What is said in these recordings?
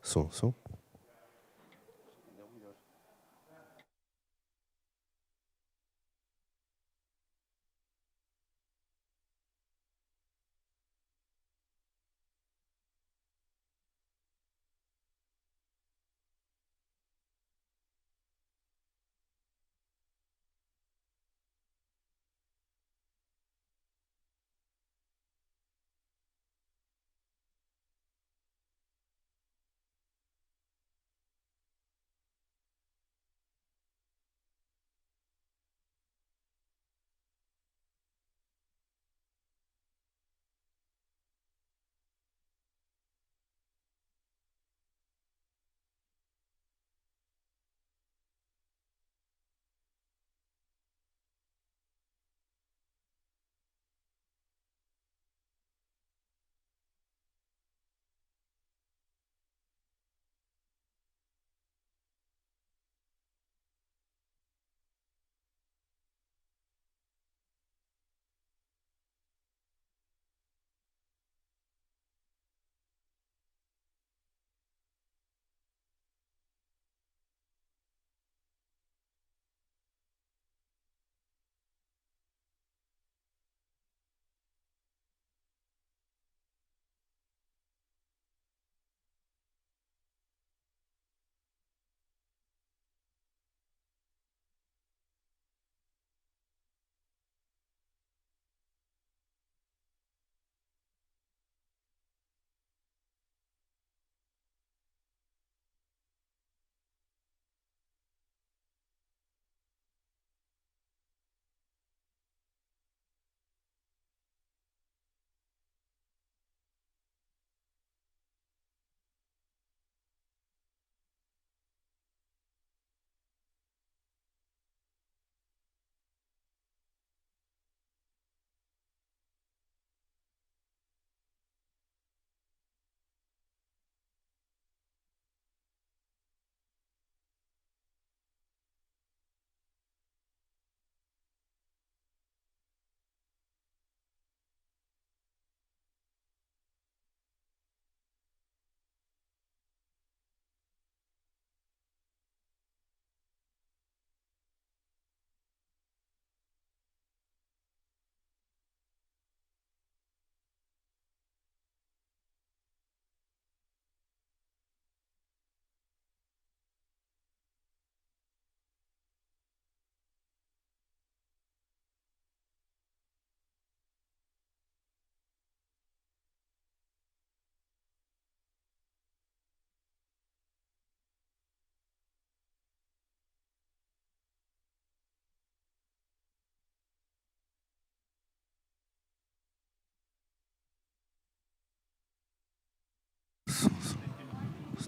Som.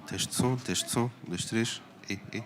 Teste de som. 2, 3. E.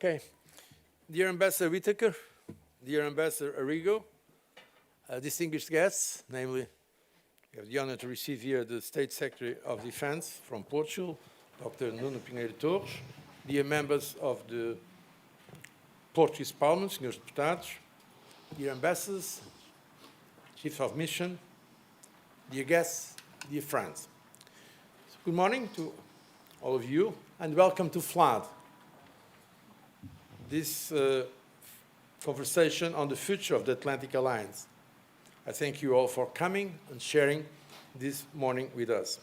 Okay. Dear Ambassador Whitaker, dear Ambassador Arrigo, distinguished guests, namely, we have the honor to receive here the State Secretary of Defense from Portugal, Dr. Nuno Pinheiro, dear members of the Portuguese Parliament, senhores deputados, dear ambassadors, chiefs of mission, dear guests, dear friends. So good morning to all of you, and welcome to FLAD, this conversation on the future of the Atlantic Alliance. I thank you all for coming and sharing this morning with us.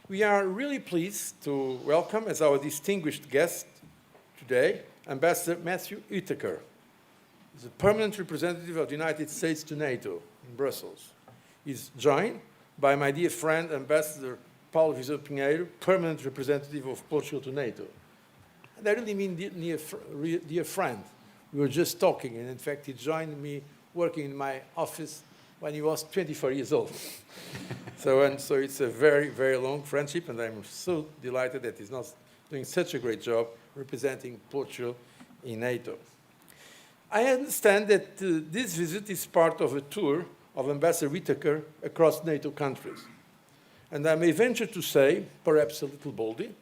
We are really pleased to welcome as our distinguished guest today, Ambassador Matthew Whitaker. He's a permanent representative of the United States to NATO in Brussels. He's joined by my dear friend, Ambassador Paulo Pinheiro, permanent representative of Portugal to NATO. And I really mean dear friend. We were just talking, and in fact, he joined me working in my office when he was 24 years old. So it's a very, very long friendship, and I'm so delighted that he's not doing such a great job representing Portugal in NATO. I understand that this visit is part of a tour of Ambassador Whitaker across NATO countries. And I may venture to say, perhaps a little boldly,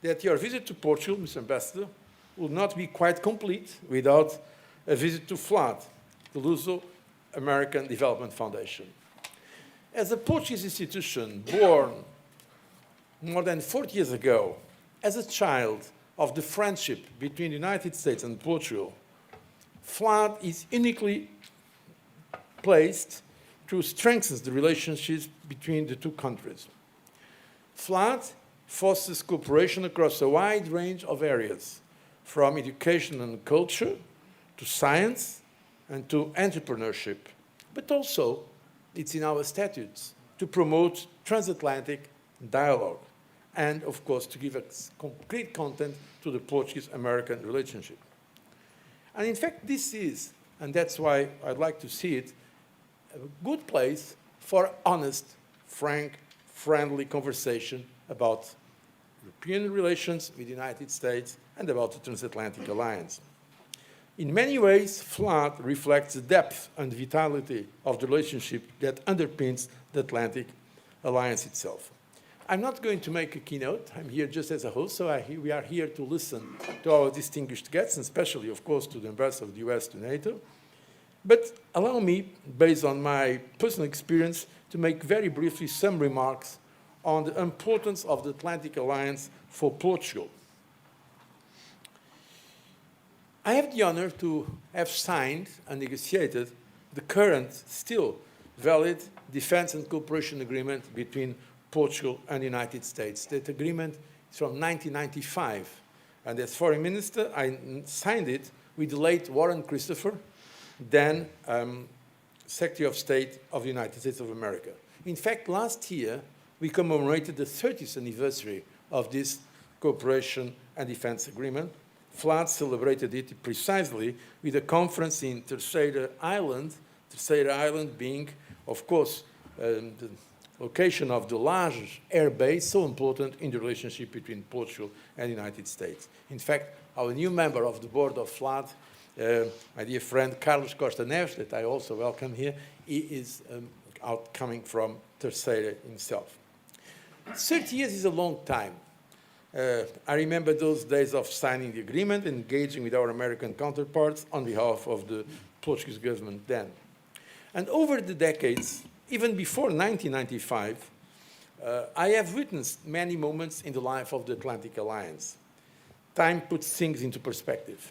that your visit to Portugal, Mr. Ambassador, will not be quite complete without a visit to FLAD, the Luso-American Development Foundation. As a Portuguese institution born more than 40 years ago, as a child of the friendship between the United States and Portugal, FLAD is uniquely placed to strengthen the relationships between the two countries. FLAD fosters cooperation across a wide range of areas, from education and culture to science and to entrepreneurship. But also, it's in our statutes to promote transatlantic dialogue and, of course, to give a concrete content to the Portuguese-American relationship. And in fact, this is, and that's why I'd like to see it, a good place for honest, frank, friendly conversation about European relations with the United States and about the Transatlantic Alliance. In many ways, FLAD reflects the depth and vitality of the relationship that underpins the Atlantic Alliance itself. I'm not going to make a keynote. I'm here just as a host, so we are here to listen to our distinguished guests, and especially, of course, to the Ambassador of the US to NATO. But allow me, based on my personal experience, to make very briefly some remarks on the importance of the Atlantic Alliance for Portugal. I have the honor to have signed and negotiated the current, still valid, defense and cooperation agreement between Portugal and the United States. That agreement is from 1995. And as foreign minister, I signed it with the late Warren Christopher, then Secretary of State of the United States of America. In fact, last year, we commemorated the 30th anniversary of this cooperation and defense agreement. FLAD celebrated it precisely with a conference in Terceira Island being, of course, the location of the large air base, so important in the relationship between Portugal and the United States. In fact, our new member of the board of FLAD, my dear friend Carlos Costa Neves, that I also welcome here, he is coming from Terceira himself. 30 years is a long time. I remember those days of signing the agreement, engaging with our American counterparts on behalf of the Portuguese government then. And over the decades, even before 1995, I have witnessed many moments in the life of the Atlantic Alliance. Time puts things into perspective.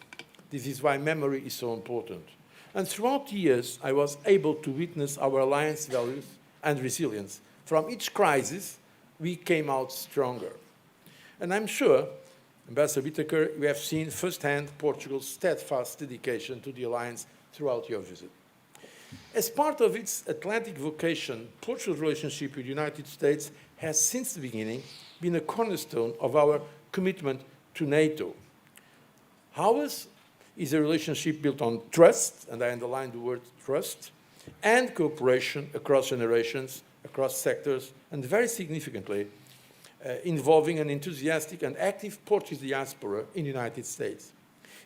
This is why memory is so important. And throughout the years, I was able to witness our alliance values and resilience. From each crisis, we came out stronger. And I'm sure, Ambassador Whitaker, you have seen firsthand Portugal's steadfast dedication to the alliance throughout your visit. As part of its Atlantic vocation, Portugal's relationship with the United States has since the beginning been a cornerstone of our commitment to NATO. Ours is a relationship built on trust, and I underline the word trust, and cooperation across generations, across sectors, and very significantly, involving an enthusiastic and active Portuguese diaspora in the United States.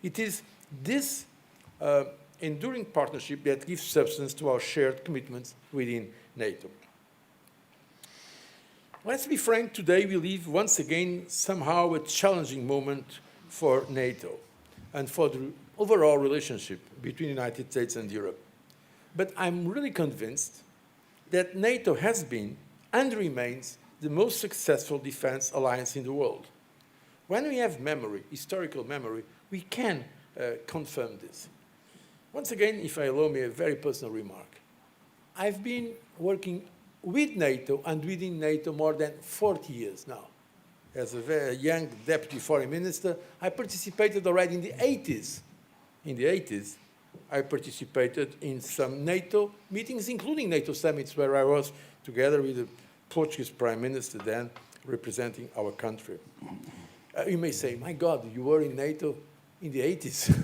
It is this enduring partnership that gives substance to our shared commitments within NATO. Let's be frank, today we live once again somehow a challenging moment for NATO and for the overall relationship between the United States and Europe. But I'm really convinced that NATO has been and remains the most successful defense alliance in the world. When we have memory, historical memory, we can confirm this. Once again, if I allow me a very personal remark, I've been working with NATO and within NATO more than 40 years now. As a very young deputy foreign minister, I participated already in the 80s. In the 80s, I participated in some NATO meetings, including NATO summits, where I was together with the Portuguese prime minister then, representing our country. You may say, my God, you were in NATO in the 80s.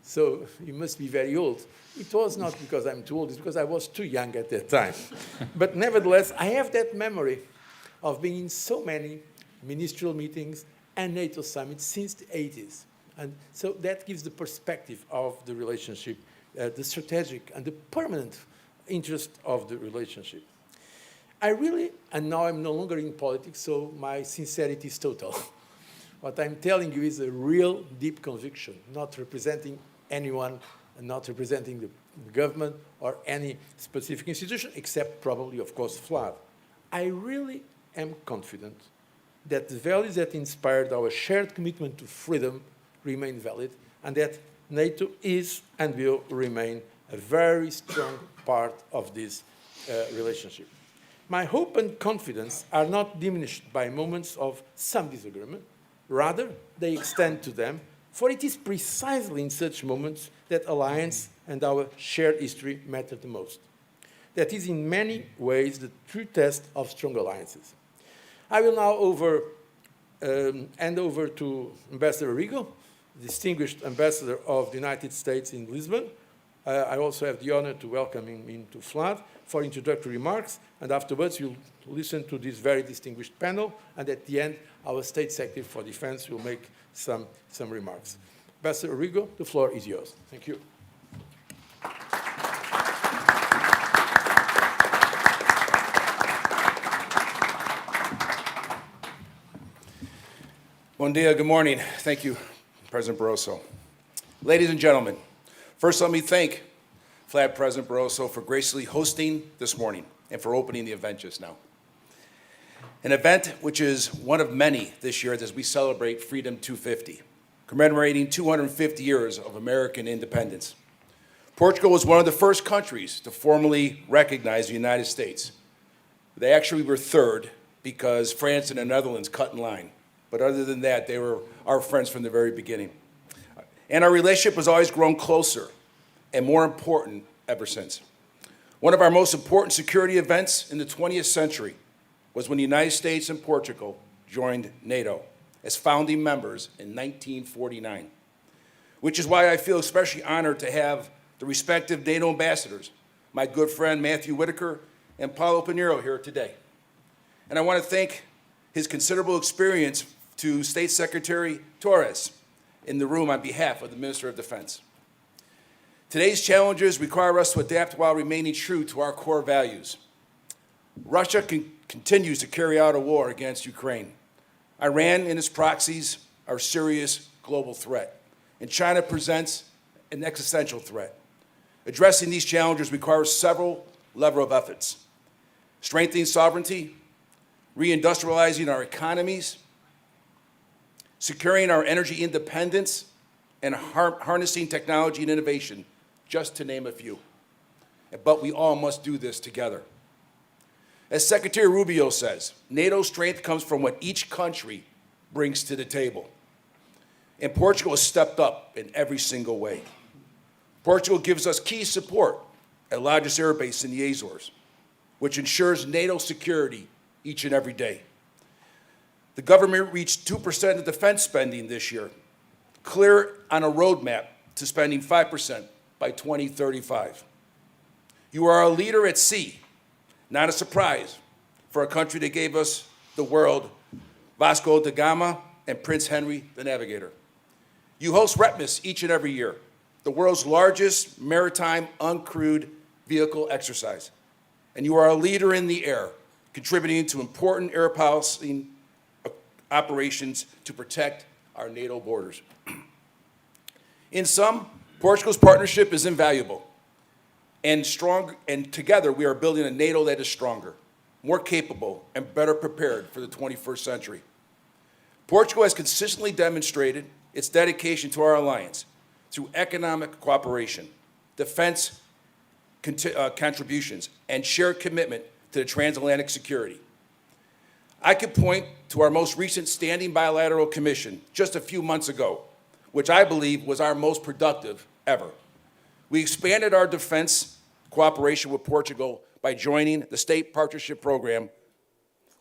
So you must be very old. It was not because I'm too old, it's because I was too young at that time. But nevertheless, I have that memory of being in so many ministerial meetings and NATO summits since the 80s. And so that gives the perspective of the relationship, the strategic and the permanent interest of the relationship. I really, and now I'm no longer in politics, so my sincerity is total. What I'm telling you is a real deep conviction, not representing anyone, and not representing the government or any specific institution, except probably, of course, FLAD. I really am confident that the values that inspired our shared commitment to freedom remain valid, and that NATO is and will remain a very strong part of this relationship. My hope and confidence are not diminished by moments of some disagreement. Rather, they extend to them, for it is precisely in such moments that alliance and our shared history matter the most. That is in many ways the true test of strong alliances. I will now hand over to Ambassador Rigo, distinguished ambassador of the United States in Lisbon. I also have the honor to welcome him into FLAD for introductory remarks, and afterwards you'll listen to this very distinguished panel, and at the end, our State Secretary for Defense will make some remarks. Ambassador Rigo, the floor is yours. Thank you. Bon dia, good morning. Thank you, President Barroso. Ladies and gentlemen, first let me thank FLAD President Barroso for graciously hosting this morning and for opening the event just now. An event which is one of many this year as we celebrate Freedom 250, commemorating 250 years of American independence. Portugal was one of the first countries to formally recognize the United States. They actually were third because France and the Netherlands cut in line. But other than that, they were our friends from the very beginning. And our relationship has always grown closer and more important ever since. One of our most important security events in the 20th century was when the United States and Portugal joined NATO as founding members in 1949, which is why I feel especially honored to have the respective NATO ambassadors, my good friend Matthew Whitaker and Paulo Pinheiro here today. And I want to thank his considerable experience to State Secretary Torres in the room on behalf of the Minister of Defense. Today's challenges require us to adapt while remaining true to our core values. Russia continues to carry out a war against Ukraine. Iran and its proxies are a serious global threat, and China presents an existential threat. Addressing these challenges requires several levels of efforts: strengthening sovereignty, reindustrializing our economies, securing our energy independence, and harnessing technology and innovation, just to name a few. But we all must do this together. As Secretary Rubio says, NATO's strength comes from what each country brings to the table. And Portugal has stepped up in every single way. Portugal gives us key support at largest air base in the Azores, which ensures NATO security each and every day. The government reached 2% of defense spending this year, clear on a roadmap to spending 5% by 2035. You are a leader at sea, not a surprise for a country that gave us the world, Vasco da Gama and Prince Henry the Navigator. You host REPMIS each and every year, the world's largest maritime uncrewed vehicle exercise. And you are a leader in the air, contributing to important air policy operations to protect our NATO borders. In sum, Portugal's partnership is invaluable and strong, and together we are building a NATO that is stronger, more capable, and better prepared for the 21st century. Portugal has consistently demonstrated its dedication to our alliance through economic cooperation, defense contributions, and shared commitment to the transatlantic security. I could point to our most recent standing bilateral commission just a few months ago, which I believe was our most productive ever. We expanded our defense cooperation with Portugal by joining the State Partnership Program.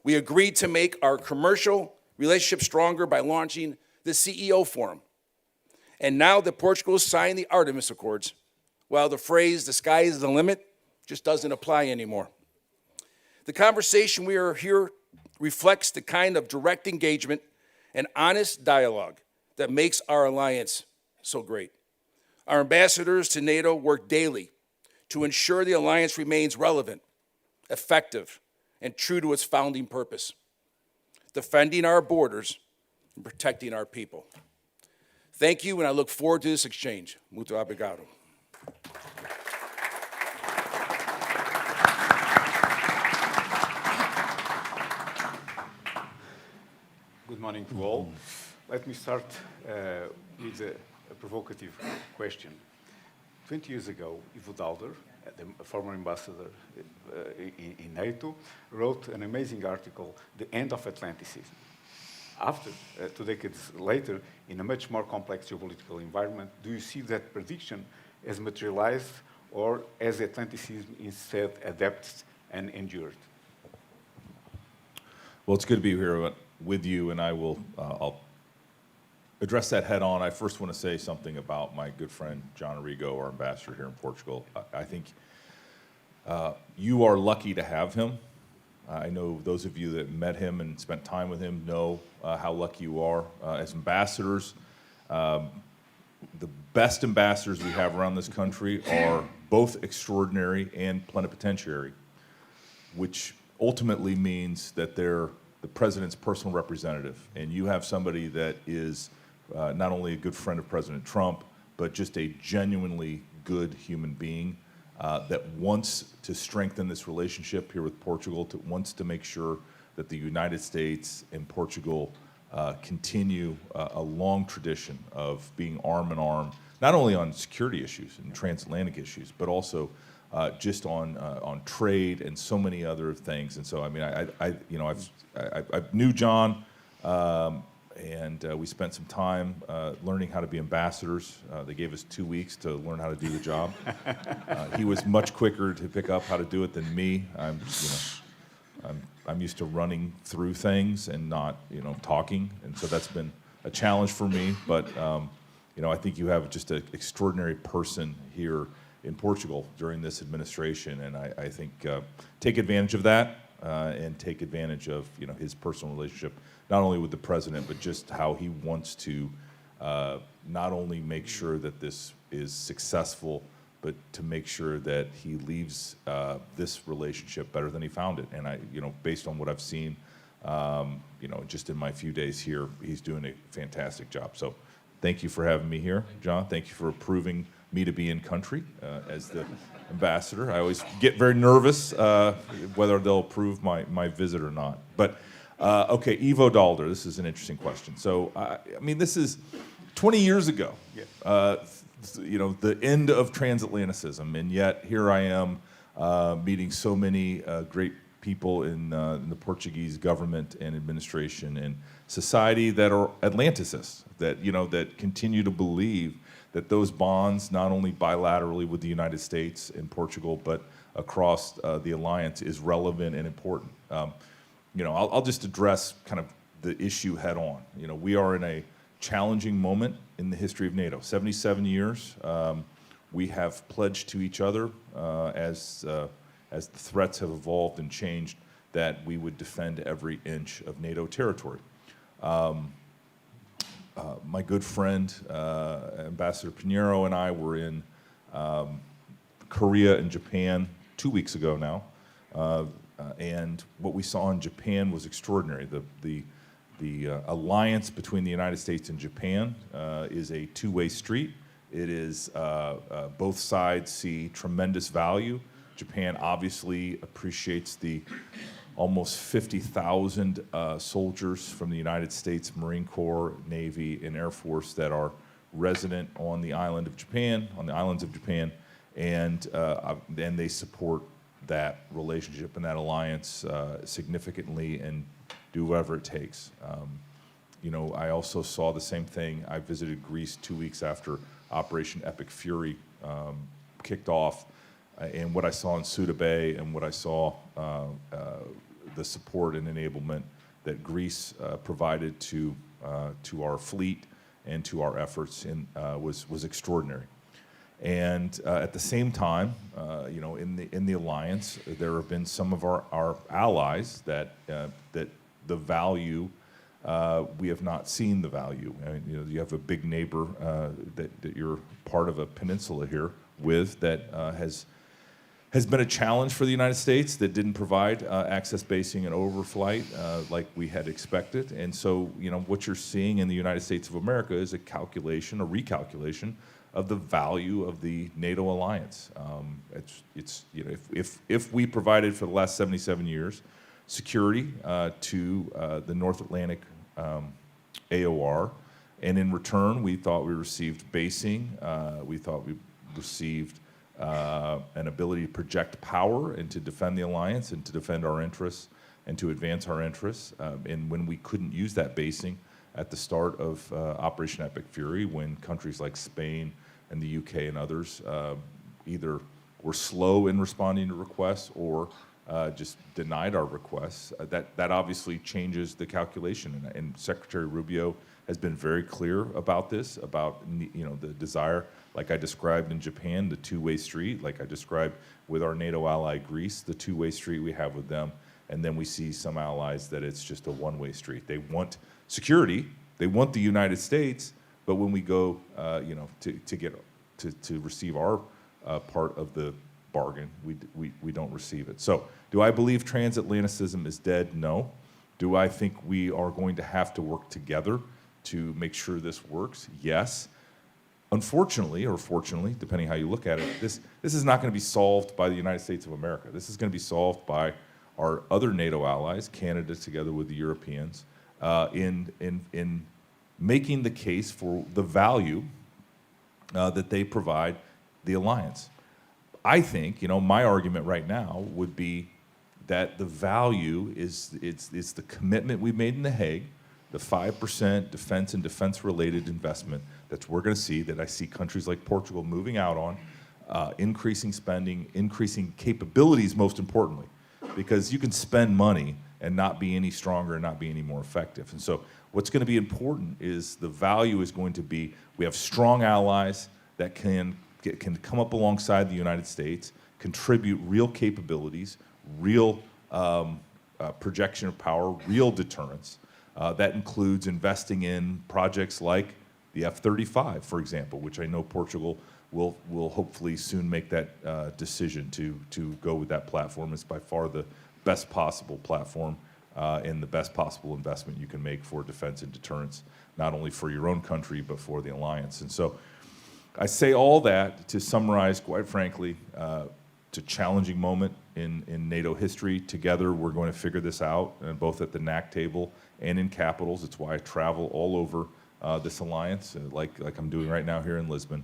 We agreed to make our commercial relationship stronger by launching the CEO Forum. And now that Portugal has signed the Artemis Accords, well, the phrase, the sky is the limit, just doesn't apply anymore. The conversation we are here reflects the kind of direct engagement and honest dialogue that makes our alliance so great. Our ambassadors to NATO work daily to ensure the alliance remains relevant, effective, and true to its founding purpose, defending our borders and protecting our people. Thank you, and I look forward to this exchange. Muito obrigado. Good morning to all. Let me start with a provocative question. 20 years ago, Ivo Dalder, the former ambassador in NATO, wrote an amazing article, The End of Atlanticism. After, 2 decades later, in a much more complex geopolitical environment, do you see that prediction as materialized or as Atlanticism instead adapted and endured? Well, it's good to be here with you, and I'll address that head on. I first want to say something about my good friend John Arrigo, our ambassador here in Portugal. I think you are lucky to have him. I know those of you that met him and spent time with him know how lucky you are. As ambassadors, the best ambassadors we have around this country are both extraordinary and plenipotentiary, which ultimately means that they're the president's personal representative. And you have somebody that is not only a good friend of President Trump, but just a genuinely good human being that wants to strengthen this relationship here with Portugal, wants to make sure that the United States and Portugal continue a long tradition of being arm in arm, not only on security issues and transatlantic issues, but also just on trade and so many other things. And so, I mean, I knew John, and we spent some time learning how to be ambassadors. They gave us 2 weeks to learn how to do the job. He was much quicker to pick up how to do it than me. I'm used to running through things and not, talking, and so that's been a challenge for me. But I think you have just an extraordinary person here in Portugal during this administration, and I think take advantage of that and take advantage of his personal relationship, not only with the president, but just how he wants to not only make sure that this is successful, but to make sure that he leaves this relationship better than he found it. And based on what I've seen, just in my few days here, he's doing a fantastic job. So thank you for having me here, John. Thank you for approving me to be in country as the ambassador. I always get very nervous whether they'll approve my visit or not. But okay, Ivo Dalder, this is an interesting question. So, this is 20 years ago, the end of transatlanticism, and yet here I am meeting so many great people in the Portuguese government and administration and society that are Atlanticists, that continue to believe that those bonds, not only bilaterally with the United States and Portugal, but across the alliance, is relevant and important. I'll just address kind of the issue head on. We are in a challenging moment in the history of NATO. 77 years, we have pledged to each other as the threats have evolved and changed that we would defend every inch of NATO territory. my good friend, Ambassador Pinheiro, and I were in Korea and Japan 2 weeks ago now, and what we saw in Japan was extraordinary. The alliance between the United States and Japan is a two-way street. It is both sides see tremendous value. Japan obviously appreciates the almost 50,000 soldiers from the United States Marine Corps, Navy, and Air Force that are resident on the island of Japan, on the islands of Japan, and they support that relationship and that alliance significantly and do whatever it takes. I also saw the same thing. I visited Greece 2 weeks after Operation Epic Fury kicked off, and what I saw in Suda Bay and what I saw the support and enablement that Greece provided to our fleet and to our efforts was extraordinary. And at the same time, in the alliance, there have been some of our allies that the value we have not seen the value. I mean, you have a big neighbor that you're part of a peninsula here with that has been a challenge for the United States that didn't provide access basing and overflight like we had expected. And so, what you're seeing in the United States of America is a recalculation of the value of the NATO alliance. If we provided for the last 77 years security to the North Atlantic AOR, and in return we thought we received basing, we thought we received an ability to project power and to defend the alliance and to defend our interests and to advance our interests. And when we couldn't use that basing at the start of Operation Epic Fury, when countries like Spain and the UK and others either were slow in responding to requests or just denied our requests, that obviously changes the calculation. And Secretary Rubio has been very clear about this, about the desire, like I described in Japan, the two-way street, like I described with our NATO ally Greece, the two-way street we have with them. And then we see some allies that it's just a one-way street. They want security, they want the United States, but when we go, to receive our part of the bargain, we don't receive it. So, do I believe transatlanticism is dead? No. Do I think we are going to have to work together to make sure this works? Yes. Unfortunately, or fortunately, depending how you look at it, this is not going to be solved by the United States of America. This is going to be solved by our other NATO allies, Canada together with the Europeans, in making the case for the value that they provide the alliance. I think, my argument right now would be that the value is the commitment we made in The Hague, the 5% defense and defense-related investment that we're going to see, that I see countries like Portugal moving out on, increasing spending, increasing capabilities, most importantly, because you can spend money and not be any stronger and not be any more effective. And so what's going to be important is the value is going to be, we have strong allies that can come up alongside the United States, contribute real capabilities, real projection of power, real deterrence. That includes investing in projects like the F-35, for example, which I know Portugal will hopefully soon make that decision to go with that platform. It's by far the best possible platform and the best possible investment you can make for defense and deterrence, not only for your own country, but for the alliance. And so I say all that to summarize, quite frankly, it's a challenging moment in NATO history. Together, we're going to figure this out, both at the NAC table and in capitals. It's why I travel all over this alliance, like I'm doing right now here in Lisbon,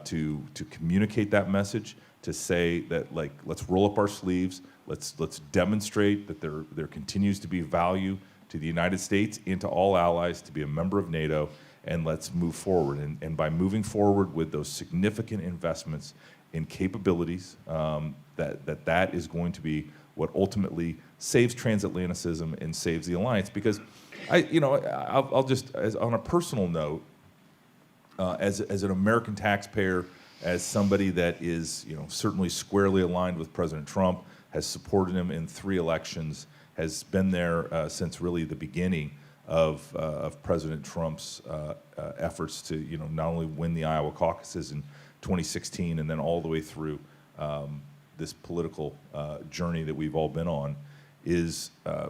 to communicate that message, to say that, let's roll up our sleeves, let's demonstrate that there continues to be value to the United States and to all allies to be a member of NATO, and let's move forward. And by moving forward with those significant investments in capabilities, that is going to be what ultimately saves transatlanticism and saves the alliance. Because I'll just, on a personal note, as an American taxpayer, as somebody that is certainly squarely aligned with President Trump, has supported him in 3 elections, has been there since really the beginning. of President Trump's efforts to, not only win the Iowa caucuses in 2016 and then all the way through this political journey that we've all been on, is the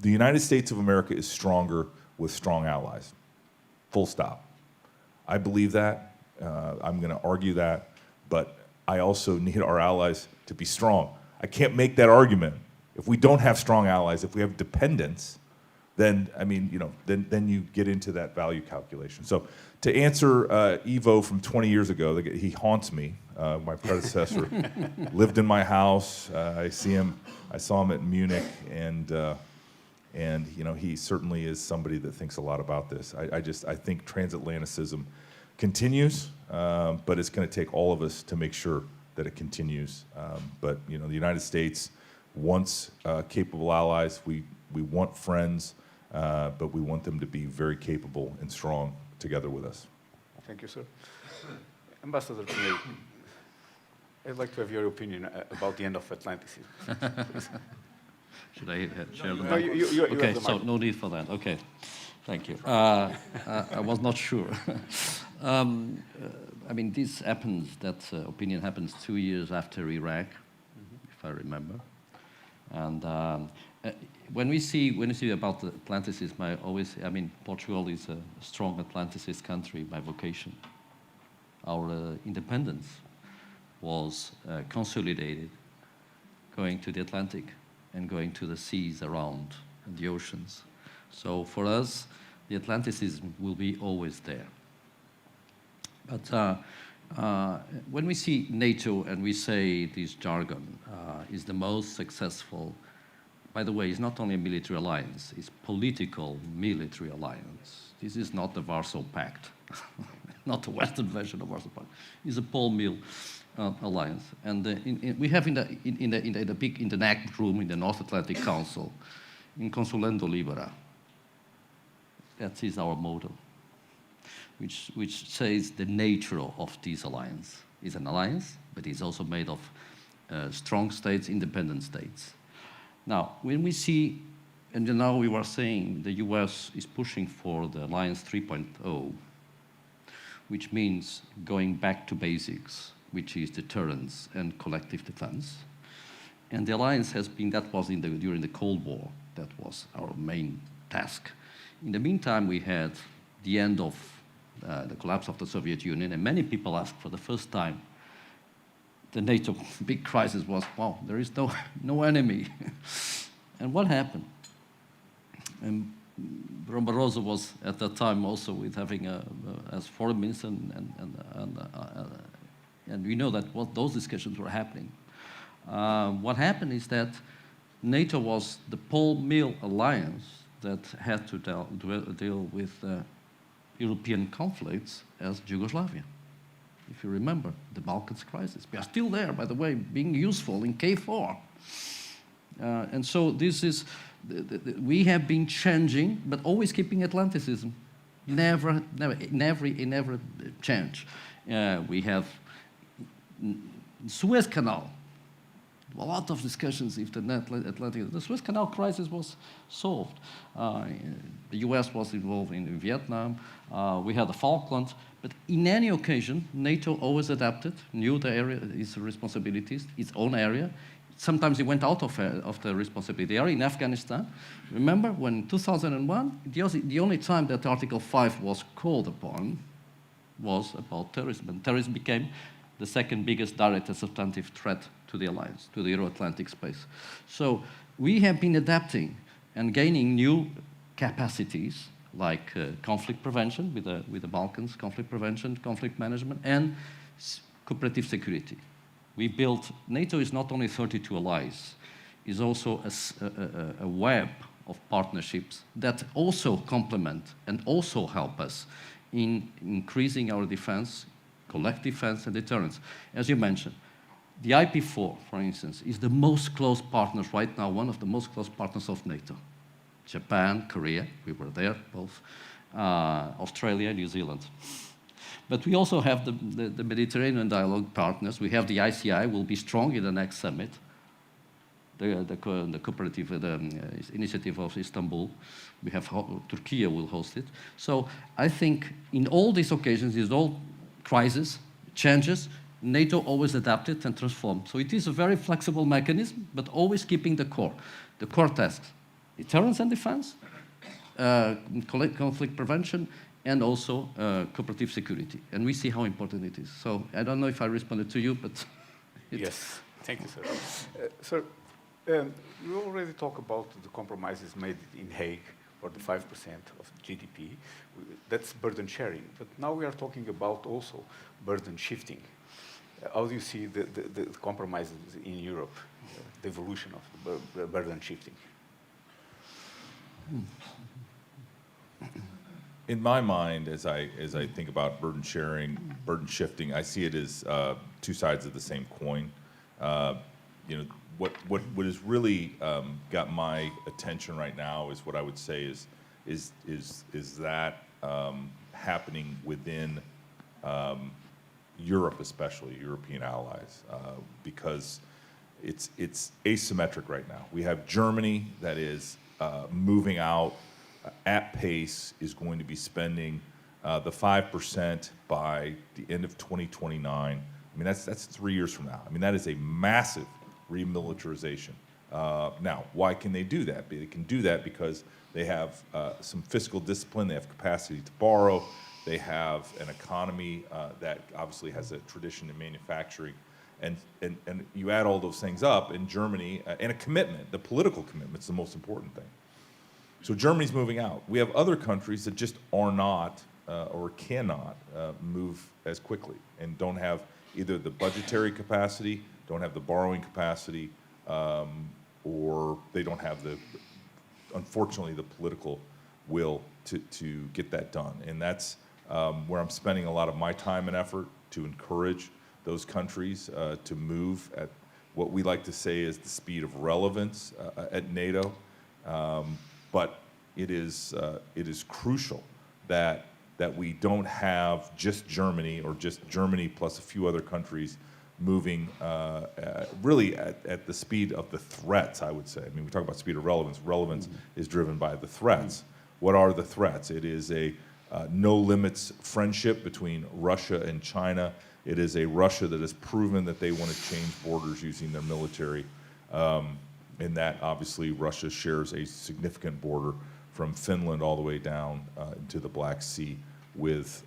United States of America is stronger with strong allies. Full stop. I believe that. I'm going to argue that, but I also need our allies to be strong. I can't make that argument. If we don't have strong allies, if we have dependence, then, then you get into that value calculation. So to answer Ivo from 20 years ago, he haunts me. My predecessor lived in my house. I saw him at Munich, and he certainly is somebody that thinks a lot about this. I think transatlanticism continues, but it's going to take all of us to make sure that it continues. But the United States wants capable allies. We want friends, but we want them to be very capable and strong together with us. Thank you, sir. Ambassador Pinheiro, I'd like to have your opinion about the end of Atlanticism. Should I share the No, mic? you Okay, have the so mic. no need for that. Okay, thank you. I was not sure. This happens, that opinion happens 2 years after Iraq, if I remember. And when we see about the Atlanticism, Portugal is a strong Atlanticist country by vocation. Our independence was consolidated going to the Atlantic and going to the seas around and the oceans. So for us, the Atlanticism will be always there. But when we see NATO and we say this jargon is the most successful, by the way, it's not only a military alliance, it's political military alliance. This is not the Warsaw Pact, not the Western version of Warsaw Pact. It's a Paul Mill alliance. And we have in the NAC room in the North Atlantic Council, in Consulendo Libera, that is our motto, which says the nature of this alliance is an alliance, but it's also made of strong states, independent states. Now, when we see, and now we were saying the US is pushing for the Alliance 3.0, which means going back to basics, which is deterrence and collective defense. And the alliance has been, that was during the Cold War, that was our main task. In the meantime, we had the end of the collapse of the Soviet Union, and many people asked for the first time, the NATO big crisis was, wow, there is no enemy. And what happened? And Barroso was at that time also with having as foreign minister, and we know that those discussions were happening. What happened is that NATO was the Paul Mill alliance that had to deal with European conflicts as Yugoslavia. If you remember, the Balkans crisis. We are still there, by the way, being useful in K4. And so this is, we have been changing, but always keeping Atlanticism. Never change. We have Suez Canal. A lot of discussions if the Suez Canal crisis was solved. The US was involved in Vietnam. We had the Falklands. But in any occasion, NATO always adapted, knew the area, its responsibilities, its own area. Sometimes it went out of the responsibility area. In Afghanistan, remember when in 2001, the only time that Article 5 was called upon was about terrorism. And terrorism became the second biggest direct and substantive threat to the alliance, to the Euro-Atlantic space. So we have been adapting and gaining new capacities like conflict prevention with the Balkans, conflict prevention, conflict management, and cooperative security. We built, NATO is not only 32 allies, it's also a web of partnerships that also complement and also help us in increasing our defense, collective defense and deterrence. As you mentioned, the IP4, for instance, is the most close partner right now, one of the most close partners of NATO. Japan, Korea, we were there both, Australia, New Zealand. But we also have the Mediterranean dialogue partners. We have the ICI, will be strong in the next summit. the cooperative, initiative of Istanbul. We have Turkey will host it. So I think in all these occasions, in all crises, changes, NATO always adapted and transformed. So it is a very flexible mechanism, but always keeping the core tasks: deterrence and defense, conflict prevention, and also cooperative security. And we see how important it is. So I don't know if I responded to you, but Yes, thank you, sir. Sir, you already talked about the compromises made in Hague for the 5% of GDP. That's burden sharing. But now we are talking about also burden shifting. How do you see the compromises in Europe, the evolution of the burden shifting? In my mind, as I think about burden sharing, burden shifting, I see it as two sides of the same coin. You know, what has really got my attention right now is what I would say is that happening within Europe, especially European allies, because it's asymmetric right now. We have Germany that is moving out at pace, is going to be spending the 5% by the end of 2029. I mean, that's 3 years from now. I mean, that is a massive remilitarization. Now, why can they do that? They can do that because they have some fiscal discipline, they have capacity to borrow, they have an economy that obviously has a tradition in manufacturing, and you add all those things up in Germany, and a commitment, the political commitment is the most important thing. So Germany's moving out. We have other countries that just are not or cannot move as quickly and don't have either the budgetary capacity, don't have the borrowing capacity, or they don't have unfortunately, the political will to get that done. And that's where I'm spending a lot of my time and effort to encourage those countries to move at what we like to say is the speed of relevance at NATO. But it is crucial that we don't have just Germany or just Germany plus a few other countries moving really at the speed of the threats, I would say. I mean, we talk about speed of relevance. Relevance is driven by the threats. What are the threats? It is a no limits friendship between Russia and China. It is a Russia that has proven that they want to change borders using their military. And that obviously Russia shares a significant border from Finland all the way down into the Black Sea with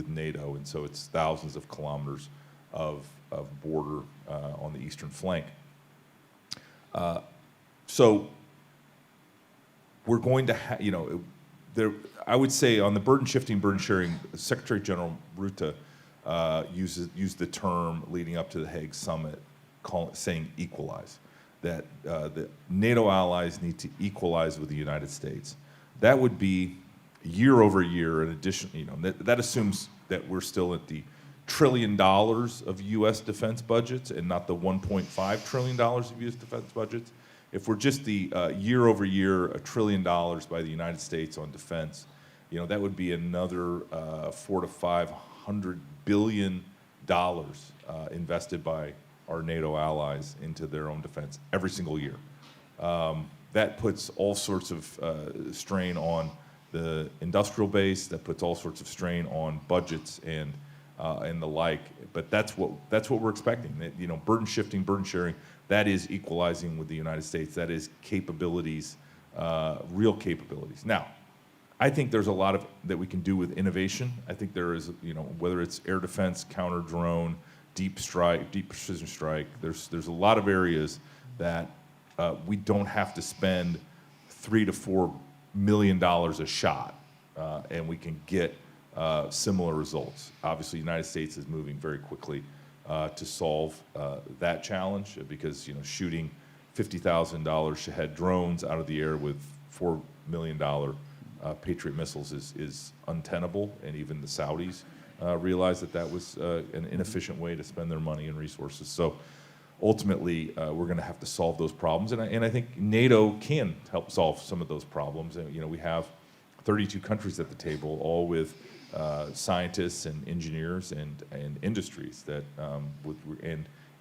NATO, and so it's thousands of kilometers of border on the eastern flank. So we're going to, I would say on the burden shifting, burden sharing, Secretary General Rutte used the term leading up to the Hague summit, saying equalize. That the NATO allies need to equalize with the United States. That would be year over year. In addition, that assumes that we're still at the $1 trillion of U.S. defense budgets and not the $1.5 trillion of U.S. defense budgets. If we're just the year over year $1 trillion by the United States on defense, that would be another $400 to $500 billion invested by our NATO allies into their own defense every single year. That puts all sorts of strain on the industrial base. That puts all sorts of strain on budgets and the like. But that's what we're expecting. That, burden shifting, burden sharing. That is equalizing with the United States. That is capabilities, real capabilities. Now, I think there's a lot that we can do with innovation. I think there is, whether it's air defense, counter drone, deep strike, deep precision strike. There's a lot of areas that we don't have to spend $3 to $4 million a shot, and we can get similar results. Obviously, the United States is moving very quickly to solve that challenge because shooting $50,000 Shahed drones out of the air with $4 million Patriot missiles is untenable, and even the Saudis realized that was an inefficient way to spend their money and resources. So ultimately, we're going to have to solve those problems, and I think NATO can help solve some of those problems. And we have 32 countries at the table, all with scientists and engineers and industries that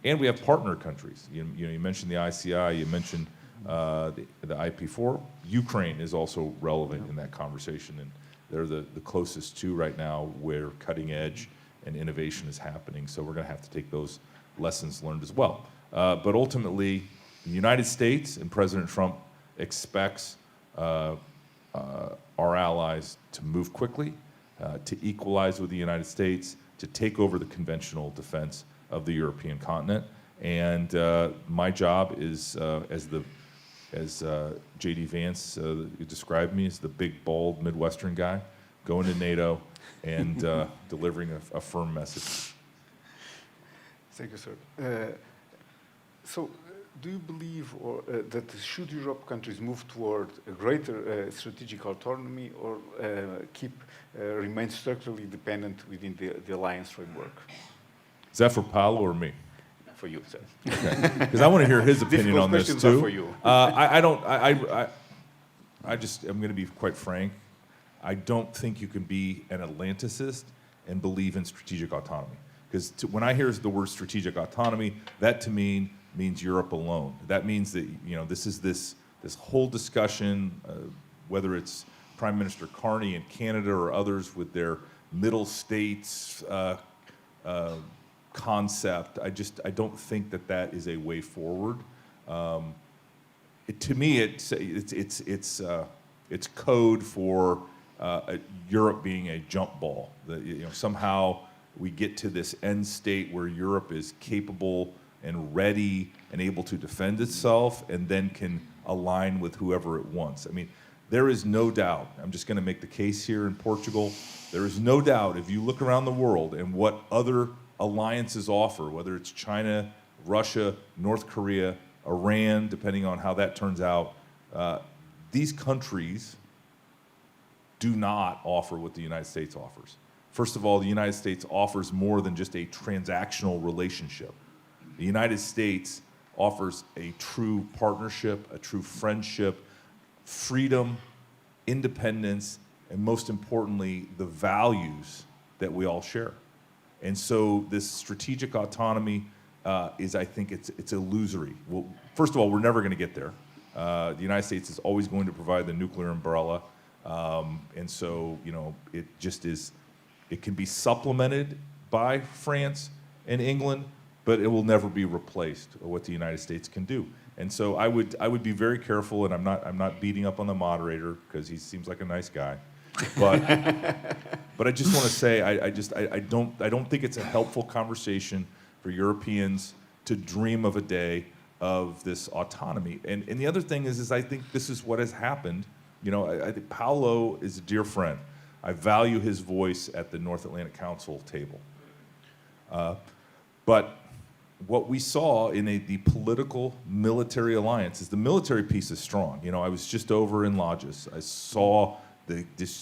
And we have partner countries. You mentioned the ICI, you mentioned the IP4. Ukraine is also relevant in that conversation, and they're the closest to right now where cutting edge and innovation is happening. So we're going to have to take those lessons learned as well. But ultimately, the United States and President Trump expects our allies to move quickly, to equalize with the United States, to take over the conventional defense of the European continent. And my job is, as J.D. Vance described me, as the big, bald Midwestern guy, going to NATO and delivering a firm message. Thank you, sir. So, do you believe that should Europe countries move toward a greater strategic autonomy, or remain structurally dependent within the alliance framework? Is that for Paulo or me? For you, sir. Because I want to hear his opinion on this questions are too. for you. I'm going to be quite frank. I don't think you can be an Atlanticist and believe in strategic autonomy. Because when I hear the word strategic autonomy, that to me means Europe alone. That means that this is this whole discussion, whether it's Prime Minister Carney in Canada or others with their middle states concept. I don't think that is a way forward. To me, it's code for Europe being a jump ball. Somehow we get to this end state where Europe is capable and ready and able to defend itself, and then can align with whoever it wants. I mean, there is no doubt, I'm just going to make the case here in Portugal, there is no doubt if you look around the world and what other alliances offer, whether it's China, Russia, North Korea, Iran, depending on how that turns out, these countries do not offer what the United States offers. First of all, the United States offers more than just a transactional relationship. The United States offers a true partnership, a true friendship, freedom, independence, and most importantly, the values that we all share. And so this strategic autonomy I think it's illusory. Well, first of all, we're never going to get there. The United States is always going to provide the nuclear umbrella. And so, it just is, it can be supplemented by France and England, but it will never be replaced what the United States can do. And so I would be very careful, and I'm not beating up on the moderator because he seems like a nice guy. But I just want to say I don't think it's a helpful conversation for Europeans to dream of a day of this autonomy. And the other thing is I think this is what has happened. I think Paulo is a dear friend. I value his voice at the North Atlantic Council table. But what we saw in the political military alliance is the military piece is strong. I was just over in Lodges. I saw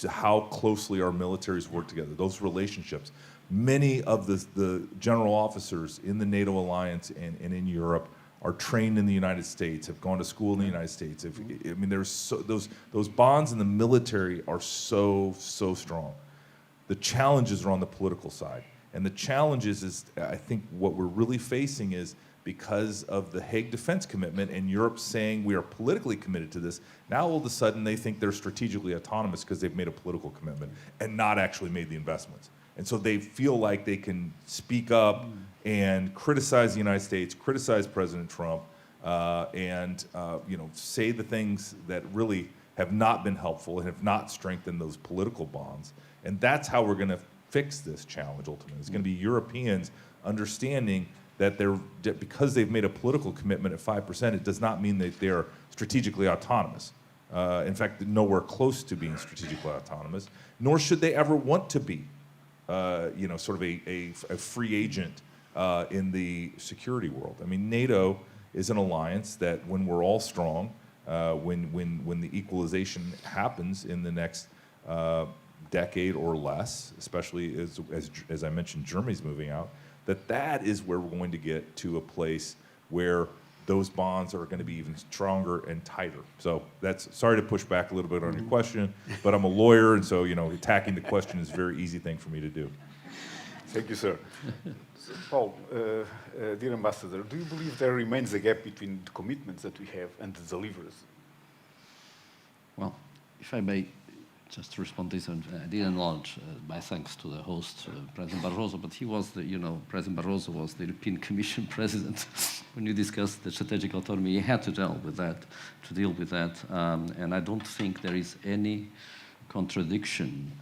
how closely our militaries work together, those relationships. Many of the general officers in the NATO alliance and in Europe are trained in the United States, have gone to school in the United States. There's those bonds in the military are so strong. The challenges are on the political side. And the challenges is, I think what we're really facing is because of the Hague Defense Commitment and Europe saying we are politically committed to this, now all of a sudden they think they're strategically autonomous because they've made a political commitment and not actually made the investments. And so they feel like they can speak up and criticize the United States, criticize President Trump, and say the things that really have not been helpful and have not strengthened those political bonds. And that's how we're going to fix this challenge ultimately. It's going to be Europeans understanding that because they've made a political commitment at 5%, it does not mean that they're strategically autonomous. In fact, nowhere close to being strategically autonomous, nor should they ever want to be, sort of a free agent in the security world. I mean, NATO is an alliance that when we're all strong, when the equalization happens in the next decade or less, especially as I mentioned, Germany's moving out, that is where we're going to get to a place where those bonds are going to be even stronger and tighter. So sorry to push back a little bit on your question, but I'm a lawyer, and so attacking the question is a very easy thing for me to do. Thank you, sir. Paul, dear Ambassador, do you believe there remains a gap between the commitments that we have and the deliveries? Well, if I may just respond to this, and I didn't launch my thanks to the host, President Barroso, but he was President Barroso was the European Commission president. When you discussed the strategic autonomy, he had to deal with that, and I don't think there is any contradiction.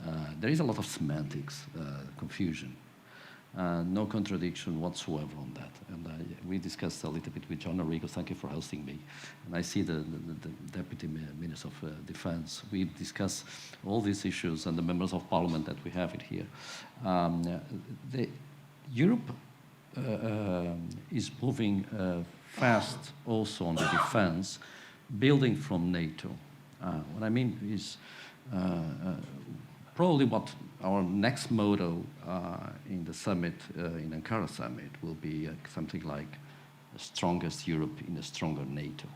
There is a lot of semantics, confusion. No contradiction whatsoever on that. And we discussed a little bit with John Arrigo. Thank you for hosting me. And I see the Deputy Minister of Defense. We discuss all these issues and the members of Parliament that we have it here. Europe is moving fast also on the defense, building from NATO. What I mean is probably what our next motto in the summit, in Ankara summit, will be something like the strongest Europe in a stronger NATO.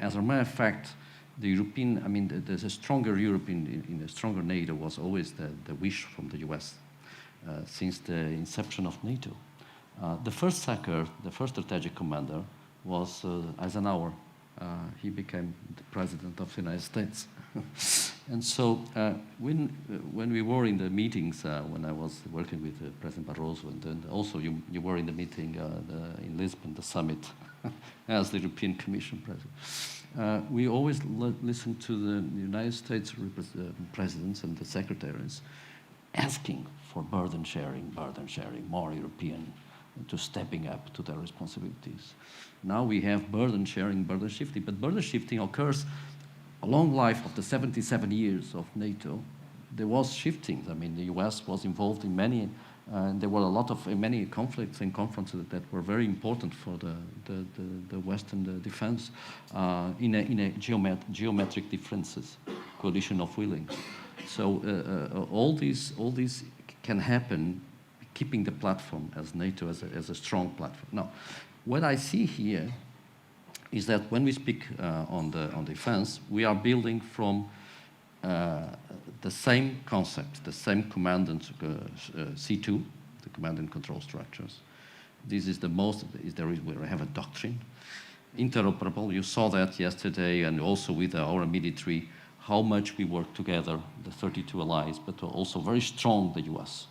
As a matter of fact, the European, there's a stronger Europe in a stronger NATO was always the wish from the US since the inception of NATO. The first SACEUR, the first strategic commander, was Eisenhower. He became the president of the United States. And so when we were in the meetings, when I was working with President Barroso, and then also you were in the meeting in Lisbon, the summit, as the European Commission president, we always listened to the United States presidents and the secretaries asking for burden sharing, more European, to stepping up to their responsibilities. Now we have burden sharing, burden shifting, but burden shifting occurs a long life of the 77 years of NATO. There was shifting. I mean, the US was involved in many, and there were a lot of many conflicts and conferences that were very important for the Western defense in a geometric differences, coalition of willing. So all these can happen, keeping the platform as NATO as a strong platform. Now, what I see here is that when we speak on defense, we are building from the same concept, the same command and C2, the command and control structures. This is the most, we have a doctrine. Interoperable, you saw that yesterday, and also with our military, how much we work together, the 32 allies, but also very strong, the US.